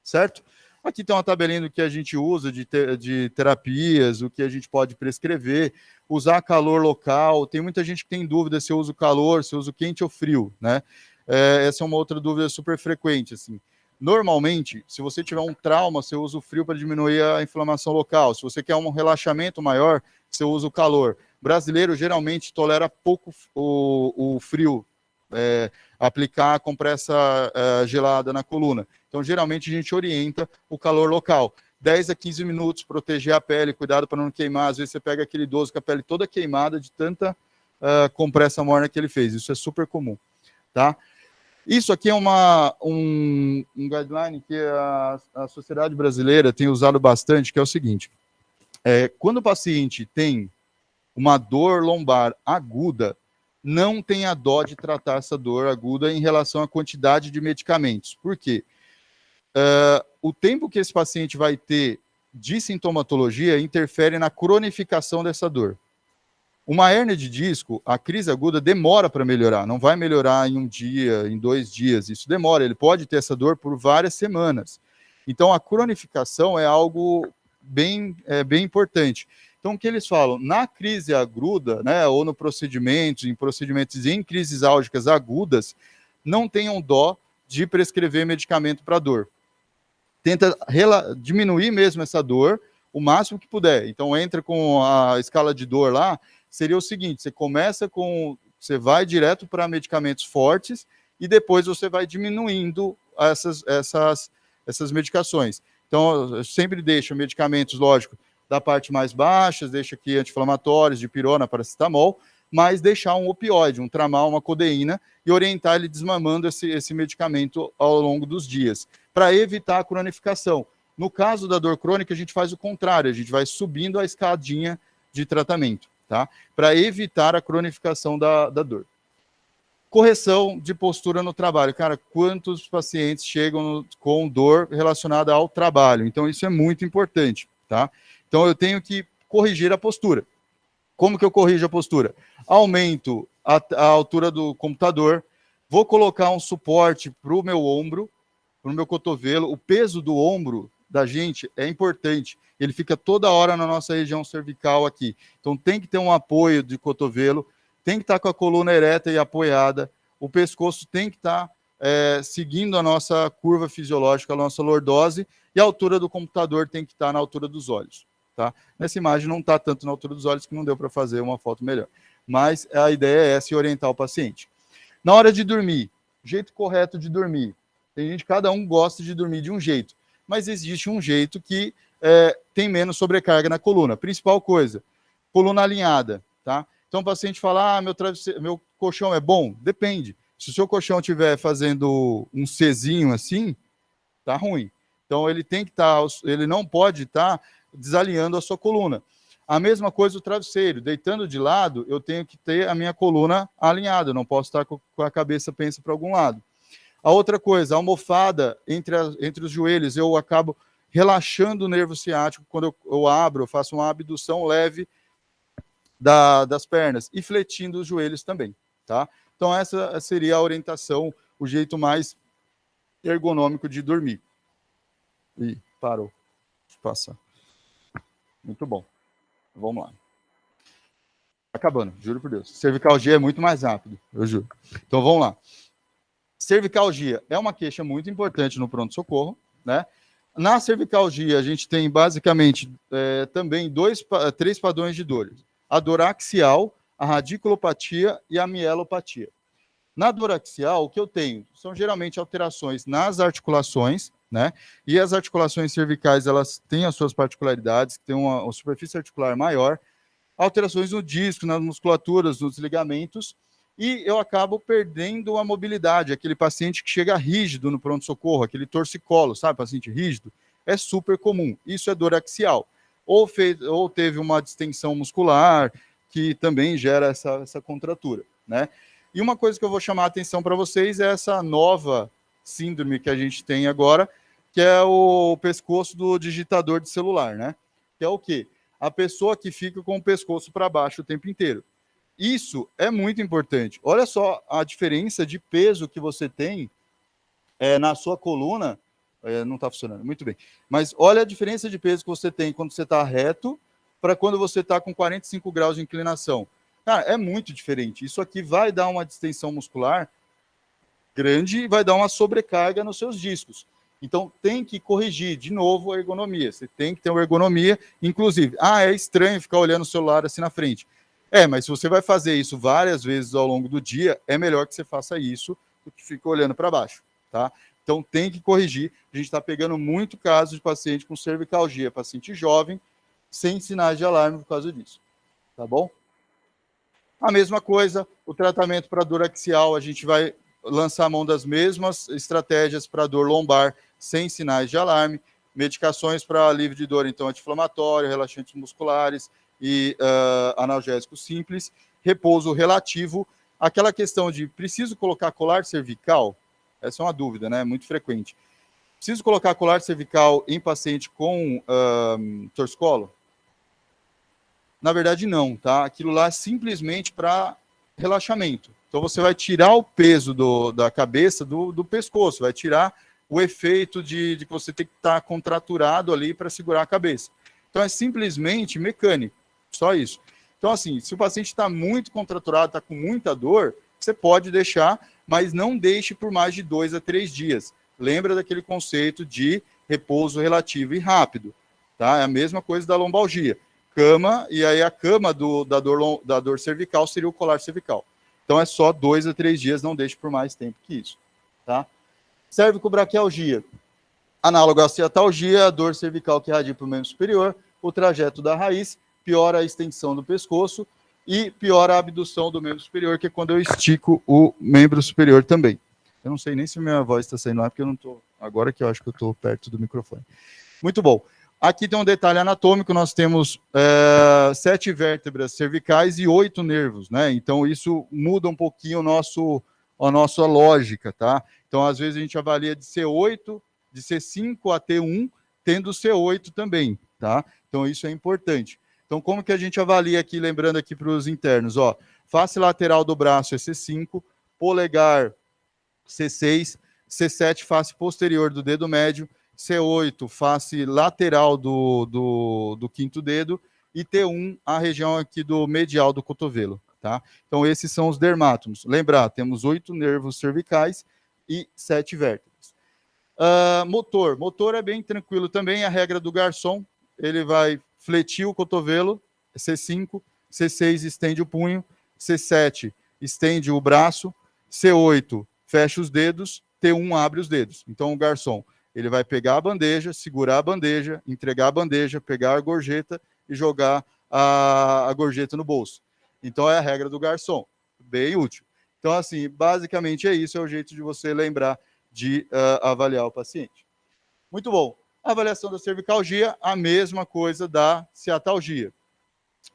certo? Aqui tem uma tabelinha do que a gente usa de terapias, o que a gente pode prescrever, usar calor local. Tem muita gente que tem dúvida se eu uso calor, se eu uso quente ou frio, né? Essa é uma outra dúvida super frequente, assim. Normalmente, se você tiver um trauma, você usa o frio para diminuir a inflamação local. Se você quer um relaxamento maior, você usa o calor. O brasileiro geralmente tolera pouco o frio, aplicar a compressa gelada na coluna. Então, geralmente, a gente orienta o calor local. 10 a 15 minutos, proteger a pele, cuidado para não queimar. Às vezes você pega aquele idoso com a pele toda queimada de tanta compressa morna que ele fez. Isso é super comum, tá? Isso aqui é um guideline que a sociedade brasileira tem usado bastante, que é o seguinte: quando o paciente tem uma dor lombar aguda, não tenha dó de tratar essa dor aguda em relação à quantidade de medicamentos. Por quê? O tempo que esse paciente vai ter de sintomatologia interfere na cronificação dessa dor. Uma hérnia de disco, a crise aguda demora para melhorar, não vai melhorar em 1 dia, em 2 dias, isso demora, ele pode ter essa dor por várias semanas. Então, a cronificação é algo bem importante. Então, o que eles falam? Na crise aguda, né, ou no procedimentos em crises álgicas agudas, não tenham dó de prescrever medicamento para dor. Tenta diminuir mesmo essa dor, o máximo que puder. Então, entra com a escala de dor lá, seria o seguinte, você vai direto para medicamentos fortes e depois você vai diminuindo essas medicações. Então, eu sempre deixo medicamentos, lógico, da parte mais baixa, deixo aqui anti-inflamatórios, dipirona, paracetamol, mas deixar um opioide, um tramal, uma codeína, e orientar ele desmamando esse medicamento ao longo dos dias, para evitar a cronificação. No caso da dor crônica, a gente faz o contrário, a gente vai subindo a escadinha de tratamento, tá? Para evitar a cronificação da dor. Correção de postura no trabalho. Cara, quantos pacientes chegam com dor relacionada ao trabalho? Então, isso é muito importante, tá? Então, eu tenho que corrigir a postura. Como que eu corrijo a postura? Aumento a altura do computador, vou colocar um suporte para o meu ombro, para o meu cotovelo. O peso do ombro da gente é importante. Ele fica toda hora na nossa região cervical aqui. Então, tem que ter um apoio de cotovelo, tem que estar com a coluna ereta e apoiada, o pescoço tem que estar seguindo a nossa curva fisiológica, a nossa lordose, e a altura do computador tem que estar na altura dos olhos. Tá? Nessa imagem não está tanto na altura dos olhos que não deu para fazer uma foto melhor. Mas a ideia é essa, orientar o paciente. Na hora de dormir, jeito correto de dormir. Tem gente, cada um gosta de dormir de um jeito, mas existe um jeito que tem menos sobrecarga na coluna. Principal coisa, coluna alinhada, tá? Então o paciente fala, meu colchão é bom? Depende. Se o seu colchão estiver fazendo um Czinho assim, tá ruim. Então ele tem que ele não pode estar desalinhando a sua coluna. A mesma coisa o travesseiro. Deitando de lado, eu tenho que ter a minha coluna alinhada. Eu não posso estar com a cabeça pensa para algum lado. A outra coisa, a almofada entre os joelhos, eu acabo relaxando o nervo ciático. Quando eu abro, eu faço uma abdução leve das pernas e fletindo os joelhos também, tá? Então essa seria a orientação, o jeito mais ergonômico de dormir. Ih, parou. Deixa eu passar. Muito bom. Vamos lá. Acabando, juro por Deus. Cervicalgia é muito mais rápido, eu juro. Então vamos lá. Cervicalgia é uma queixa muito importante no pronto-socorro, né? Na cervicalgia, a gente tem basicamente também 3 padrões de dores. A dor axial, a radiculopatia e a mielopatia. Na dor axial, o que eu tenho? São geralmente alterações nas articulações, né? E as articulações cervicais, elas têm as suas particularidades, têm uma superfície articular maior, alterações no disco, nas musculaturas, nos ligamentos, e eu acabo perdendo a mobilidade. Aquele paciente que chega rígido no pronto-socorro, aquele torcicolo, sabe, paciente rígido, é super comum. Isso é dor axial. Ou teve uma distensão muscular, que também gera essa contratura, né? E uma coisa que eu vou chamar a atenção para vocês é essa nova síndrome que a gente tem agora, que é o pescoço do digitador de celular, né? Que é o quê? A pessoa que fica com o pescoço para baixo o tempo inteiro. Isso é muito importante. Olha só a diferença de peso que você tem na sua coluna. Não está funcionando, muito bem. Mas olha a diferença de peso que você tem quando você está reto para quando você está com 45 graus de inclinação. Cara, é muito diferente. Isso aqui vai dar uma distensão muscular grande e vai dar uma sobrecarga nos seus discos. Então, tem que corrigir de novo a ergonomia. Você tem que ter uma ergonomia, inclusive. É estranho ficar olhando o celular assim na frente. Mas se você vai fazer isso várias vezes ao longo do dia, é melhor que você faça isso do que ficar olhando para baixo, tá? Então, tem que corrigir. A gente está pegando muito caso de paciente com cervicalgia, paciente jovem, sem sinais de alarme por causa disso, tá bom? A mesma coisa, o tratamento para dor axial, a gente vai lançar a mão das mesmas estratégias para dor lombar, sem sinais de alarme, medicações para alívio de dor, então, anti-inflamatório, relaxantes musculares e analgésicos simples, repouso relativo, aquela questão de preciso colocar colar cervical, essa é uma dúvida, né, muito frequente. Preciso colocar colar cervical em paciente com torcicolo? Na verdade, não, tá? Aquilo lá é simplesmente para relaxamento. Então, você vai tirar o peso da cabeça do pescoço, vai tirar o efeito de que você tem que estar contraturado ali para segurar a cabeça. Então, é simplesmente mecânico, só isso. Então, assim, se o paciente está muito contraturado, está com muita dor, você pode deixar, mas não deixe por mais de 2 a 3 dias. Lembra daquele conceito de repouso relativo e rápido, tá? É a mesma coisa da lombalgia. Cama, e aí a cama da dor cervical seria o colar cervical. Então é só 2 a 3 dias, não deixe por mais tempo que isso, tá? Cervicobraquialgia. Análogo à ciatalgia, a dor cervical que irradia para o membro superior, o trajeto da raiz piora a extensão do pescoço e piora a abdução do membro superior, que é quando eu estico o membro superior também. Eu não sei nem se minha voz está saindo lá, porque eu não estou... Agora que eu acho que eu estou perto do microfone. Muito bom. Aqui tem um detalhe anatômico, nós temos 7 vértebras cervicais e 8 nervos, né? Então, isso muda um pouquinho a nossa lógica, tá? Então, às vezes, a gente avalia de C8, de C5 a T1, tendo C8 também, tá? Então, isso é importante. Então, como que a gente avalia aqui, lembrando aqui para os internos, ó, face lateral do braço é C5, polegar C6, C7, face posterior do dedo médio, C8, face lateral do quinto dedo, e T1, a região aqui do medial do cotovelo, tá? Então, esses são os dermátomos. Lembrar, temos 8 nervos cervicais e 7 vértebras. Motor é bem tranquilo também, a regra do garçom, ele vai fletir o cotovelo, C5, C6 estende o punho, C7 estende o braço, C8 fecha os dedos, T1 abre os dedos. Então o garçom, ele vai pegar a bandeja, segurar a bandeja, entregar a bandeja, pegar a gorjeta e jogar a gorjeta no bolso. Então é a regra do garçom, bem útil. Então assim, basicamente é isso, é o jeito de você lembrar de avaliar o paciente. Muito bom. A avaliação da cervicalgia, a mesma coisa da ciatalgia.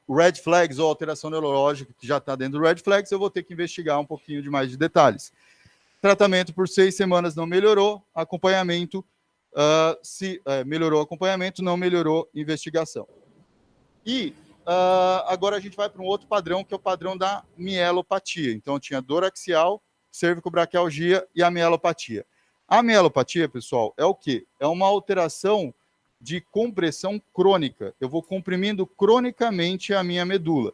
O red flags ou alteração neurológica, que já está dentro do red flags, eu vou ter que investigar um pouquinho de mais de detalhes. Tratamento por 6 semanas não melhorou, acompanhamento, melhorou acompanhamento, não melhorou investigação. E agora a gente vai para um outro padrão, que é o padrão da mielopatia. Então, tinha dor axial, cervicobraquialgia e a mielopatia. A mielopatia, pessoal, é o quê? É uma alteração de compressão crônica. Eu vou comprimindo cronicamente a minha medula.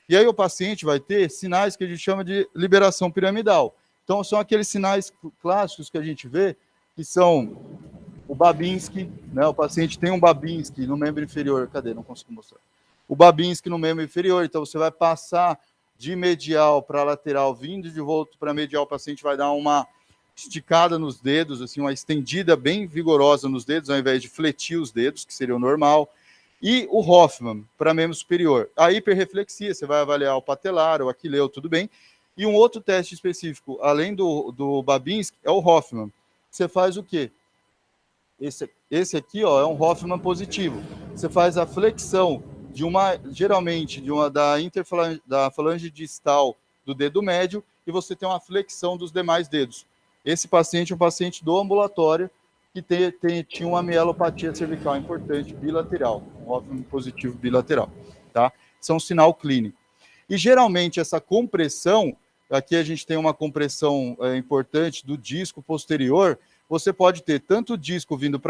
E aí o paciente vai ter sinais que a gente chama de liberação piramidal. Então, são aqueles sinais clássicos que a gente vê, que são o Babinski, né? O paciente tem um Babinski no membro inferior. Cadê? Não consigo mostrar. O Babinski no membro inferior. Então, você vai passar de medial para lateral, vindo de volta para medial, o paciente vai dar uma esticada nos dedos, assim, uma estendida bem vigorosa nos dedos, ao invés de fletir os dedos, que seria o normal. E o Hoffman, para membro superior. A hiperreflexia, você vai avaliar o patelar, o aquileu, tudo bem. E um outro teste específico, além do Babinski, é o Hoffman. Você faz o quê? Esse aqui, ó, é um Hoffman positivo. Você faz a flexão geralmente, da falange distal do dedo médio, e você tem uma flexão dos demais dedos. Esse paciente é um paciente do ambulatório que tinha uma mielopatia cervical importante bilateral, um Hoffman positivo bilateral, tá? Isso é um sinal clínico. E geralmente essa compressão, aqui a gente tem uma compressão importante do disco posterior, você pode ter tanto o disco vindo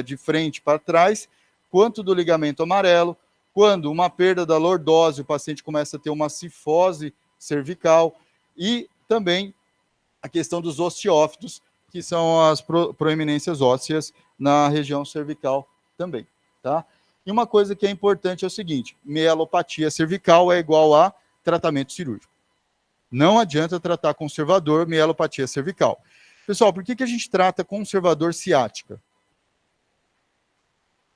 de frente para trás, quanto do ligamento amarelo. Quando uma perda da lordose, o paciente começa a ter uma cifose cervical, e também a questão dos osteófitos, que são as proeminências ósseas na região cervical também, tá? E uma coisa que é importante é o seguinte, mielopatia cervical é igual a tratamento cirúrgico. Não adianta tratar conservador mielopatia cervical. Pessoal, por que a gente trata conservador ciática?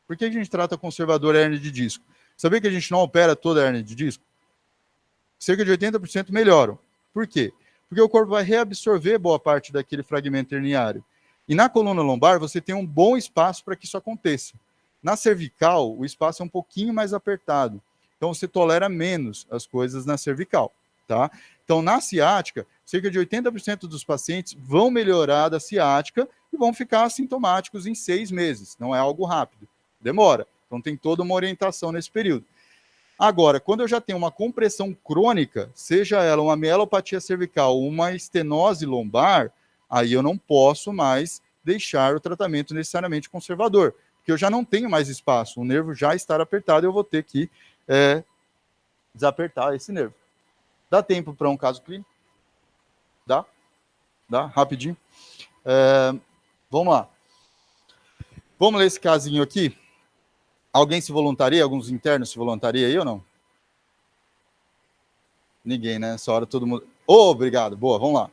Por que a gente trata conservador hérnia de disco? Sabia que a gente não opera toda a hérnia de disco? Cerca de 80% melhoram. Por quê? Porque o corpo vai reabsorver boa parte daquele fragmento herniário. E na coluna lombar, você tem um bom espaço para que isso aconteça. Na cervical, o espaço é um pouquinho mais apertado. Então, você tolera menos as coisas na cervical, tá? Então, na ciática, cerca de 80% dos pacientes vão melhorar da ciática e vão ficar assintomáticos em 6 meses. Não é algo rápido. Demora. Então, tem toda uma orientação nesse período. Agora, quando eu já tenho uma compressão crônica, seja ela uma mielopatia cervical ou uma estenose lombar, aí eu não posso mais deixar o tratamento necessariamente conservador, porque eu já não tenho mais espaço, o nervo já está apertado e eu vou ter que desapertar esse nervo. Dá tempo para um caso clínico? Dá? Dá? Rapidinho. Vamos lá. Vamos ler esse casinho aqui? Alguém se voluntaria? Alguns internos se voluntaria aí ou não? Ninguém, né? Essa hora todo mundo... Oh, obrigado. Boa, vamos lá.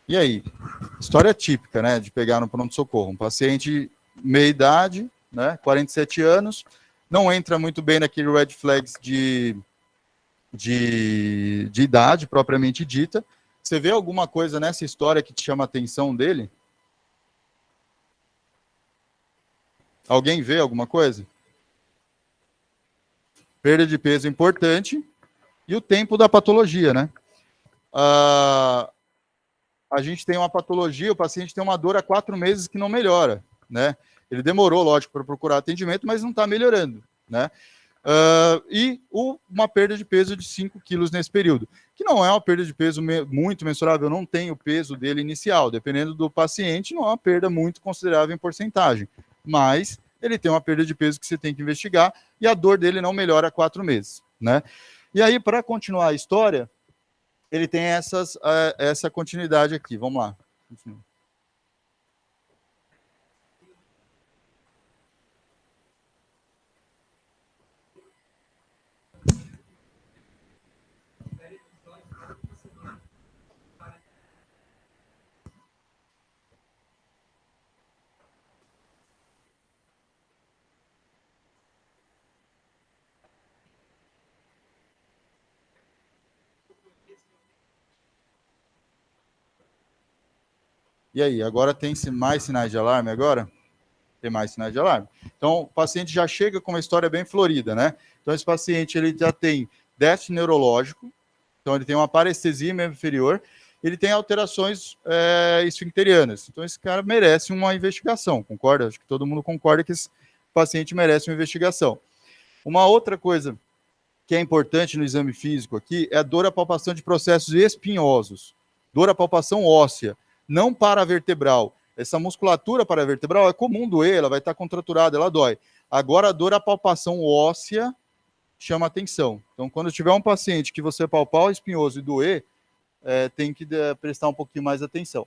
E aí? História típica, né? De pegar no pronto-socorro. Um paciente meia-idade, né? 47 anos, não entra muito bem naquele red flags de idade propriamente dita. Você vê alguma coisa nessa história que te chama a atenção dele? Alguém vê alguma coisa? Perda de peso importante e o tempo da patologia, né? A gente tem uma patologia, o paciente tem uma dor há 4 meses que não melhora, né? Ele demorou, lógico, para procurar atendimento, mas não está melhorando, né? E uma perda de peso de 5 quilos nesse período, que não é uma perda de peso muito mensurável, não tem o peso dele inicial, dependendo do paciente, não é uma perda muito considerável em porcentagem, mas ele tem uma perda de peso que você tem que investigar e a dor dele não melhora há 4 meses, né? E aí, para continuar a história, ele tem essa continuidade aqui, vamos lá. E aí, agora tem mais sinais de alarme agora? Tem mais sinais de alarme. Então, o paciente já chega com uma história bem florida, né? Então, esse paciente, ele já tem déficit neurológico, então ele tem uma parestesia membro inferior, ele tem alterações esfincterianas. Então, esse cara merece uma investigação, concorda? Acho que todo mundo concorda que esse paciente merece uma investigação. Uma outra coisa que é importante no exame físico aqui é a dor à palpação de processos espinhosos, dor à palpação óssea, não paravertebral. Essa musculatura paravertebral é comum doer, ela vai estar contraturada, ela dói. Agora, a dor à palpação óssea chama atenção. Então, quando tiver um paciente que você palpar o espinhoso e doer, tem que prestar um pouquinho mais atenção.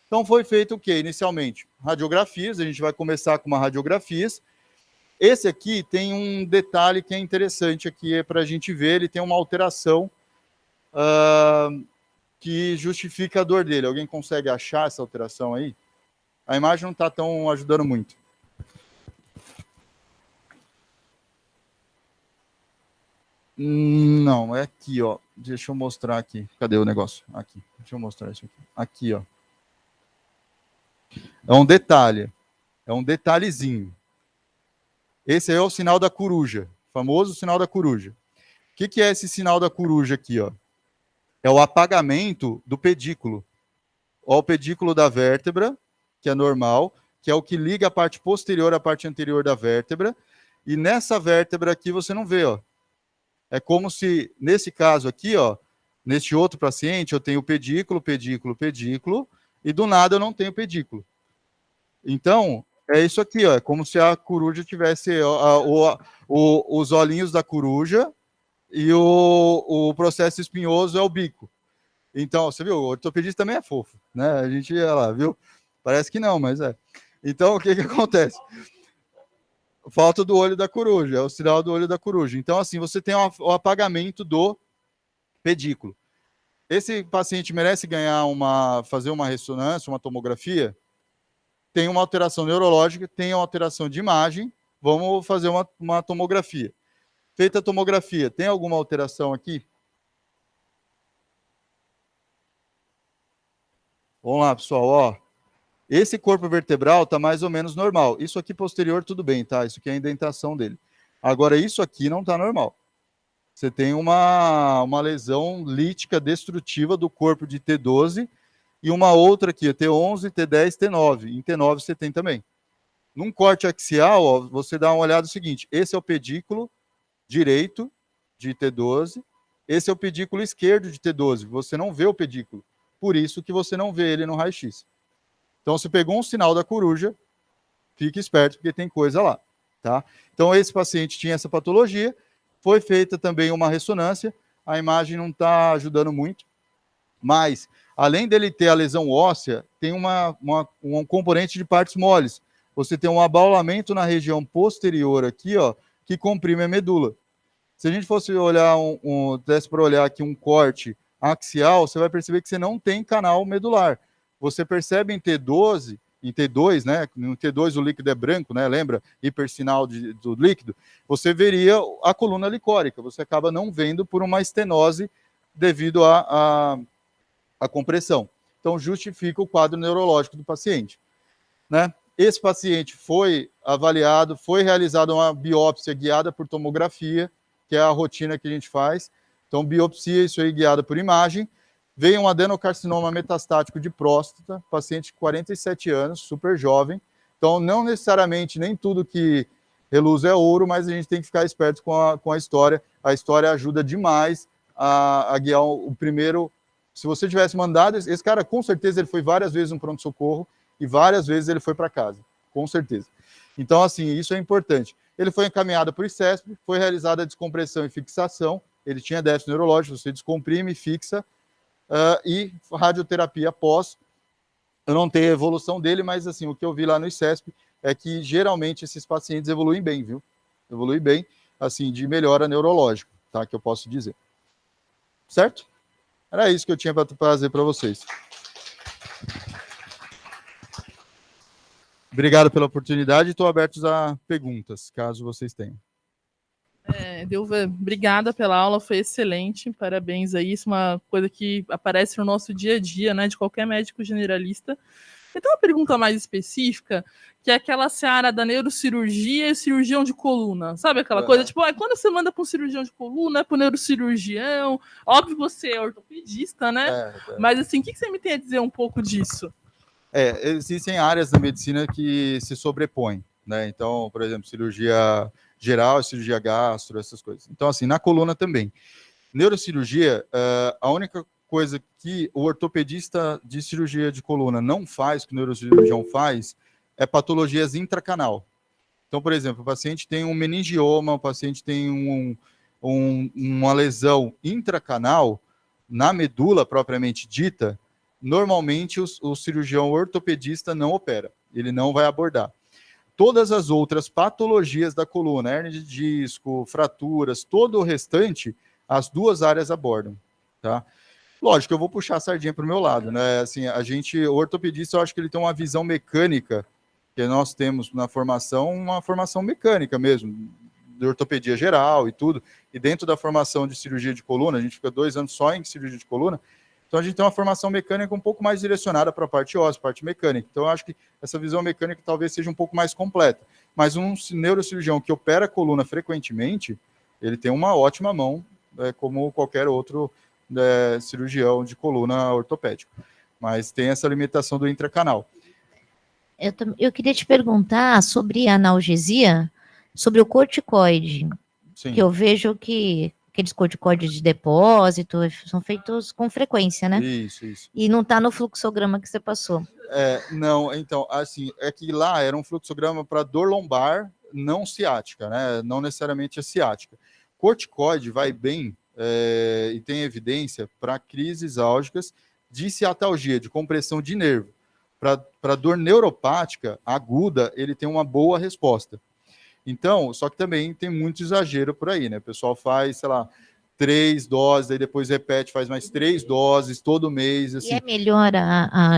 Então, foi feito o quê? Inicialmente, radiografias, a gente vai começar com uma radiografias. Esse aqui tem um detalhe que é interessante aqui para a gente ver, ele tem uma alteração que justifica a dor dele. Alguém consegue achar essa alteração aí? A imagem não está tão ajudando muito. Não, é aqui, ó. Deixa eu mostrar aqui. Cadê o negócio? Aqui. Deixa eu mostrar isso aqui. Aqui, ó. É um detalhe. É um detalhezinho. Esse aí é o sinal da coruja. Famoso sinal da coruja. O que é esse sinal da coruja aqui, ó? É o apagamento do pedículo. Ó, o pedículo da vértebra, que é normal, que é o que liga a parte posterior à parte anterior da vértebra. E nessa vértebra aqui você não vê, ó. É como se, nesse caso aqui, ó, neste outro paciente, eu tenho pedículo, pedículo, pedículo, e do nada eu não tenho pedículo. Então, é isso aqui, ó, é como se a coruja tivesse os olhinhos da coruja e o processo espinhoso é o bico. Então, você viu, o ortopedista também é fofo, né? A gente ia lá, viu? Parece que não, mas é. Então, o que acontece? Falta do olho da coruja, é o sinal do olho da coruja. Então, assim, você tem o apagamento do pedículo. Esse paciente merece fazer uma ressonância, uma tomografia? Tem uma alteração neurológica, tem uma alteração de imagem, vamos fazer uma tomografia. Feita a tomografia, tem alguma alteração aqui? Vamos lá, pessoal, ó. Esse corpo vertebral está mais ou menos normal. Isso aqui posterior, tudo bem, tá? Isso aqui é a indentação dele. Agora, isso aqui não está normal. você tem uma lesão lítica destrutiva do corpo de T12 e uma outra aqui, T11, T10, T9. Em T9 você tem também. Num corte axial, ó, você dá uma olhada no seguinte, esse é o pedículo direito de T12, esse é o pedículo esquerdo de T12, você não vê o pedículo, por isso que você não vê ele no raio-x. Então, você pegou um sinal da coruja, fique esperto, porque tem coisa lá, tá? Então, esse paciente tinha essa patologia, foi feita também uma ressonância, a imagem não está ajudando muito, mas, além dele ter a lesão óssea, tem um componente de partes moles. Você tem um abaulamento na região posterior aqui, ó, que comprime a medula. Se a gente fosse olhar desse para olhar aqui um corte axial, você vai perceber que você não tem canal medular. Você percebe em T12, em T2, né? No T2 o líquido é branco, né? Lembra? Hipersinal do líquido. Você veria a coluna licórica. Você acaba não vendo por uma estenose devido à compressão. Então, justifica o quadro neurológico do paciente, né? Esse paciente foi avaliado, foi realizada uma biópsia guiada por tomografia, que é a rotina que a gente faz. Então, biopsia, isso aí guiada por imagem. Veio um adenocarcinoma metastático de próstata, paciente de 47 anos, super jovem. Então, não necessariamente nem tudo que reluz é ouro, mas a gente tem que ficar esperto com a história. A história ajuda demais a guiar o primeiro. Se você tivesse mandado, esse cara, com certeza, ele foi várias vezes no pronto-socorro e várias vezes ele foi para casa, com certeza. Então, assim, isso é importante. Ele foi encaminhado para o ICESP, foi realizada a descompressão e fixação, ele tinha déficit neurológico, você descomprime, fixa, e radioterapia após. Eu não tenho a evolução dele, mas, assim, o que eu vi lá no ICESP é que, geralmente, esses pacientes evoluem bem, viu? Evoluem bem, assim, de melhora neurológica, tá? Que eu posso dizer. Certo? Era isso que eu tinha para trazer para vocês. Obrigado pela oportunidade e estou aberto a perguntas, caso vocês tenham. Dilva, obrigada pela aula, foi excelente, parabéns aí, isso é uma coisa que aparece no nosso dia a dia, né, de qualquer médico generalista. Eu tenho uma pergunta mais específica, que é aquela seara da neurocirurgia e cirurgião de coluna, sabe aquela coisa, tipo, quando você manda para um cirurgião de coluna, é para o neurocirurgião, óbvio que você é ortopedista, né, mas assim, o que você me tem a dizer um pouco disso? Existem áreas da medicina que se sobrepõem, né? Então, por exemplo, cirurgia geral, cirurgia gastro, essas coisas. Então, assim, na coluna também. Neurocirurgia, a única coisa que o ortopedista de cirurgia de coluna não faz, que o neurocirurgião faz, é patologias intracanal. Então, por exemplo, o paciente tem um meningioma, o paciente tem uma lesão intracanal na medula propriamente dita, normalmente o cirurgião ortopedista não opera, ele não vai abordar. Todas as outras patologias da coluna, hernia de disco, fraturas, todo o restante, as duas áreas abordam, tá? Lógico, eu vou puxar a sardinha para o meu lado, né? Assim, o ortopedista, eu acho que ele tem uma visão mecânica, que nós temos na formação, uma formação mecânica mesmo, de ortopedia geral e tudo, e dentro da formação de cirurgia de coluna, a gente fica 2 anos só em cirurgia de coluna, então a gente tem uma formação mecânica um pouco mais direcionada para a parte óssea, parte mecânica. Então eu acho que essa visão mecânica talvez seja um pouco mais completa. Mas um neurocirurgião que opera a coluna frequentemente, ele tem uma ótima mão, como qualquer outro cirurgião de coluna ortopédico. Mas tem essa limitação do intracanal. Eu queria te perguntar sobre a analgesia, sobre o corticoide. Sim. Que eu vejo que aqueles corticoides de depósito são feitos com frequência, né? Isso. E não está no fluxograma que você passou. Não, então, assim, é que lá era um fluxograma para dor lombar não ciática, né? Não necessariamente a ciática. Corticoide vai bem e tem evidência para crises álgicas de ciatalgia, de compressão de nervo. Para dor neuropática aguda, ele tem uma boa resposta. Então, só que também tem muito exagero por aí, né? O pessoal faz, sei lá, 3 doses, aí depois repete, faz mais 3 doses todo mês. Assim. E é melhor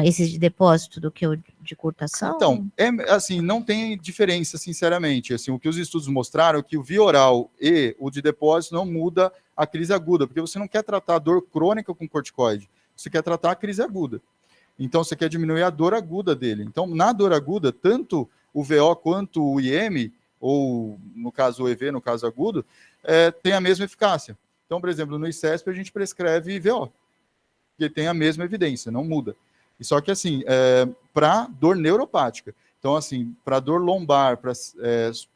esses de depósito do que o de curtação? Então, assim, não tem diferença, sinceramente. Assim, o que os estudos mostraram é que o via oral e o de depósito não muda a crise aguda, porque você não quer tratar a dor crônica com corticoide, você quer tratar a crise aguda. Então, você quer diminuir a dor aguda dele. Então, na dor aguda, tanto o VO quanto o IM, ou no caso o EV, no caso agudo, tem a mesma eficácia. Então, por exemplo, no ICESP a gente prescreve IVO, que tem a mesma evidência, não muda. E só que, assim, para dor neuropática, então, assim, para dor lombar, para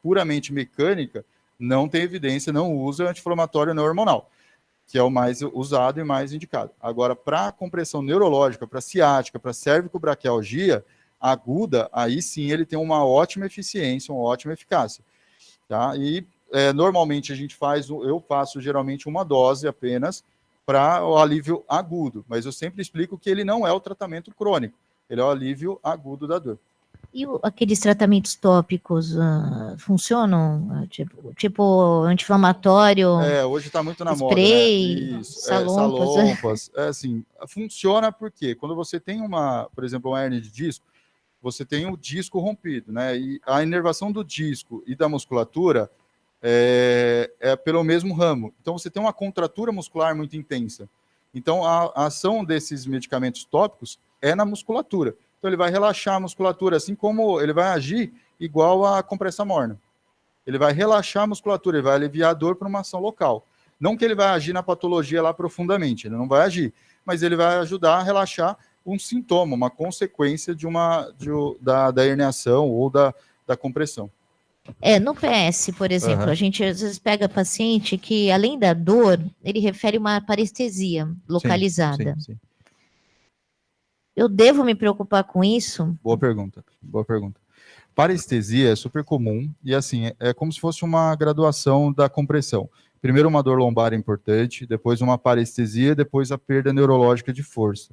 puramente mecânica, não tem evidência, não usa anti-inflamatório não hormonal, que é o mais usado e mais indicado. Agora, para compressão neurológica, para ciática, para cervicobraquialgia aguda, aí sim ele tem uma ótima eficiência, uma ótima eficácia. Tá? E normalmente eu faço geralmente uma dose apenas para o alívio agudo, mas eu sempre explico que ele não é o tratamento crônico, ele é o alívio agudo da dor. E aqueles tratamentos tópicos funcionam? Tipo anti-inflamatório? Hoje está muito na spray, moda, né? Isso, salompas. Assim, funciona porque quando você tem por exemplo, uma hernia de disco, você tem o disco rompido, né? E a inervação do disco e da musculatura é pelo mesmo ramo. Então, você tem uma contratura muscular muito intensa. Então, a ação desses medicamentos tópicos é na musculatura. Então, ele vai relaxar a musculatura, assim como ele vai agir igual a compressa morna. Ele vai relaxar a musculatura, ele vai aliviar a dor para uma ação local. Não que ele vai agir na patologia lá profundamente, ele não vai agir, mas ele vai ajudar a relaxar um sintoma, uma consequência da herniação ou da compressão. No PS, por exemplo, a gente às vezes pega paciente que, além da dor, ele refere uma parestesia localizada. Sim. Eu devo me preocupar com isso? Boa pergunta. Parestesia é super comum e, assim, é como se fosse uma graduação da compressão. Primeiro uma dor lombar importante, depois uma parestesia, depois a perda neurológica de força.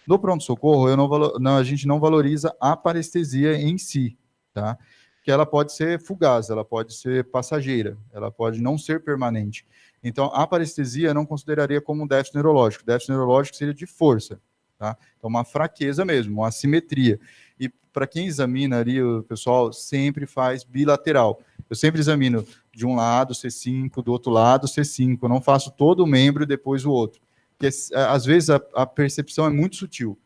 No pronto-socorro, a gente não valoriza a parestesia em si, tá? Que ela pode ser fugaz, ela pode ser passageira, ela pode não ser permanente. Então, a parestesia eu não consideraria como um déficit neurológico. O déficit neurológico seria de força, tá? Então, uma fraqueza mesmo, uma assimetria. E para quem examina ali, o pessoal sempre faz bilateral. Eu sempre examino de um lado C5, do outro lado C5. Eu não faço todo o membro e depois o outro. Porque, às vezes, a percepção é muito sutil.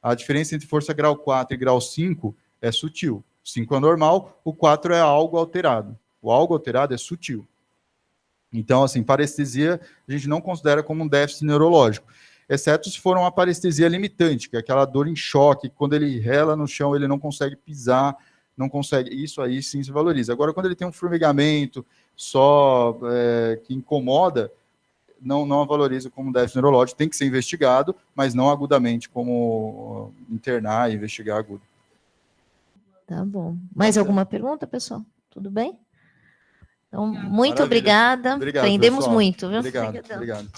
A diferença entre força grau 4 e grau 5 é sutil. 5 é normal, o 4 é algo alterado. O algo alterado é sutil. Então, assim, parestesia a gente não considera como um déficit neurológico, exceto se for uma parestesia limitante, que é aquela dor em choque, quando ele rela no chão, ele não consegue pisar, não consegue. Isso aí sim se valoriza. Agora, quando ele tem um formigamento só que incomoda, não a valoriza como déficit neurológico, tem que ser investigado, mas não agudamente, como internar e investigar agudo. Tá bom. Mais alguma pergunta, pessoal? Tudo bem? Então, muito Maravilha. obrigada. Obrigado, Aprendemos pessoal. muito, viu? Obrigado.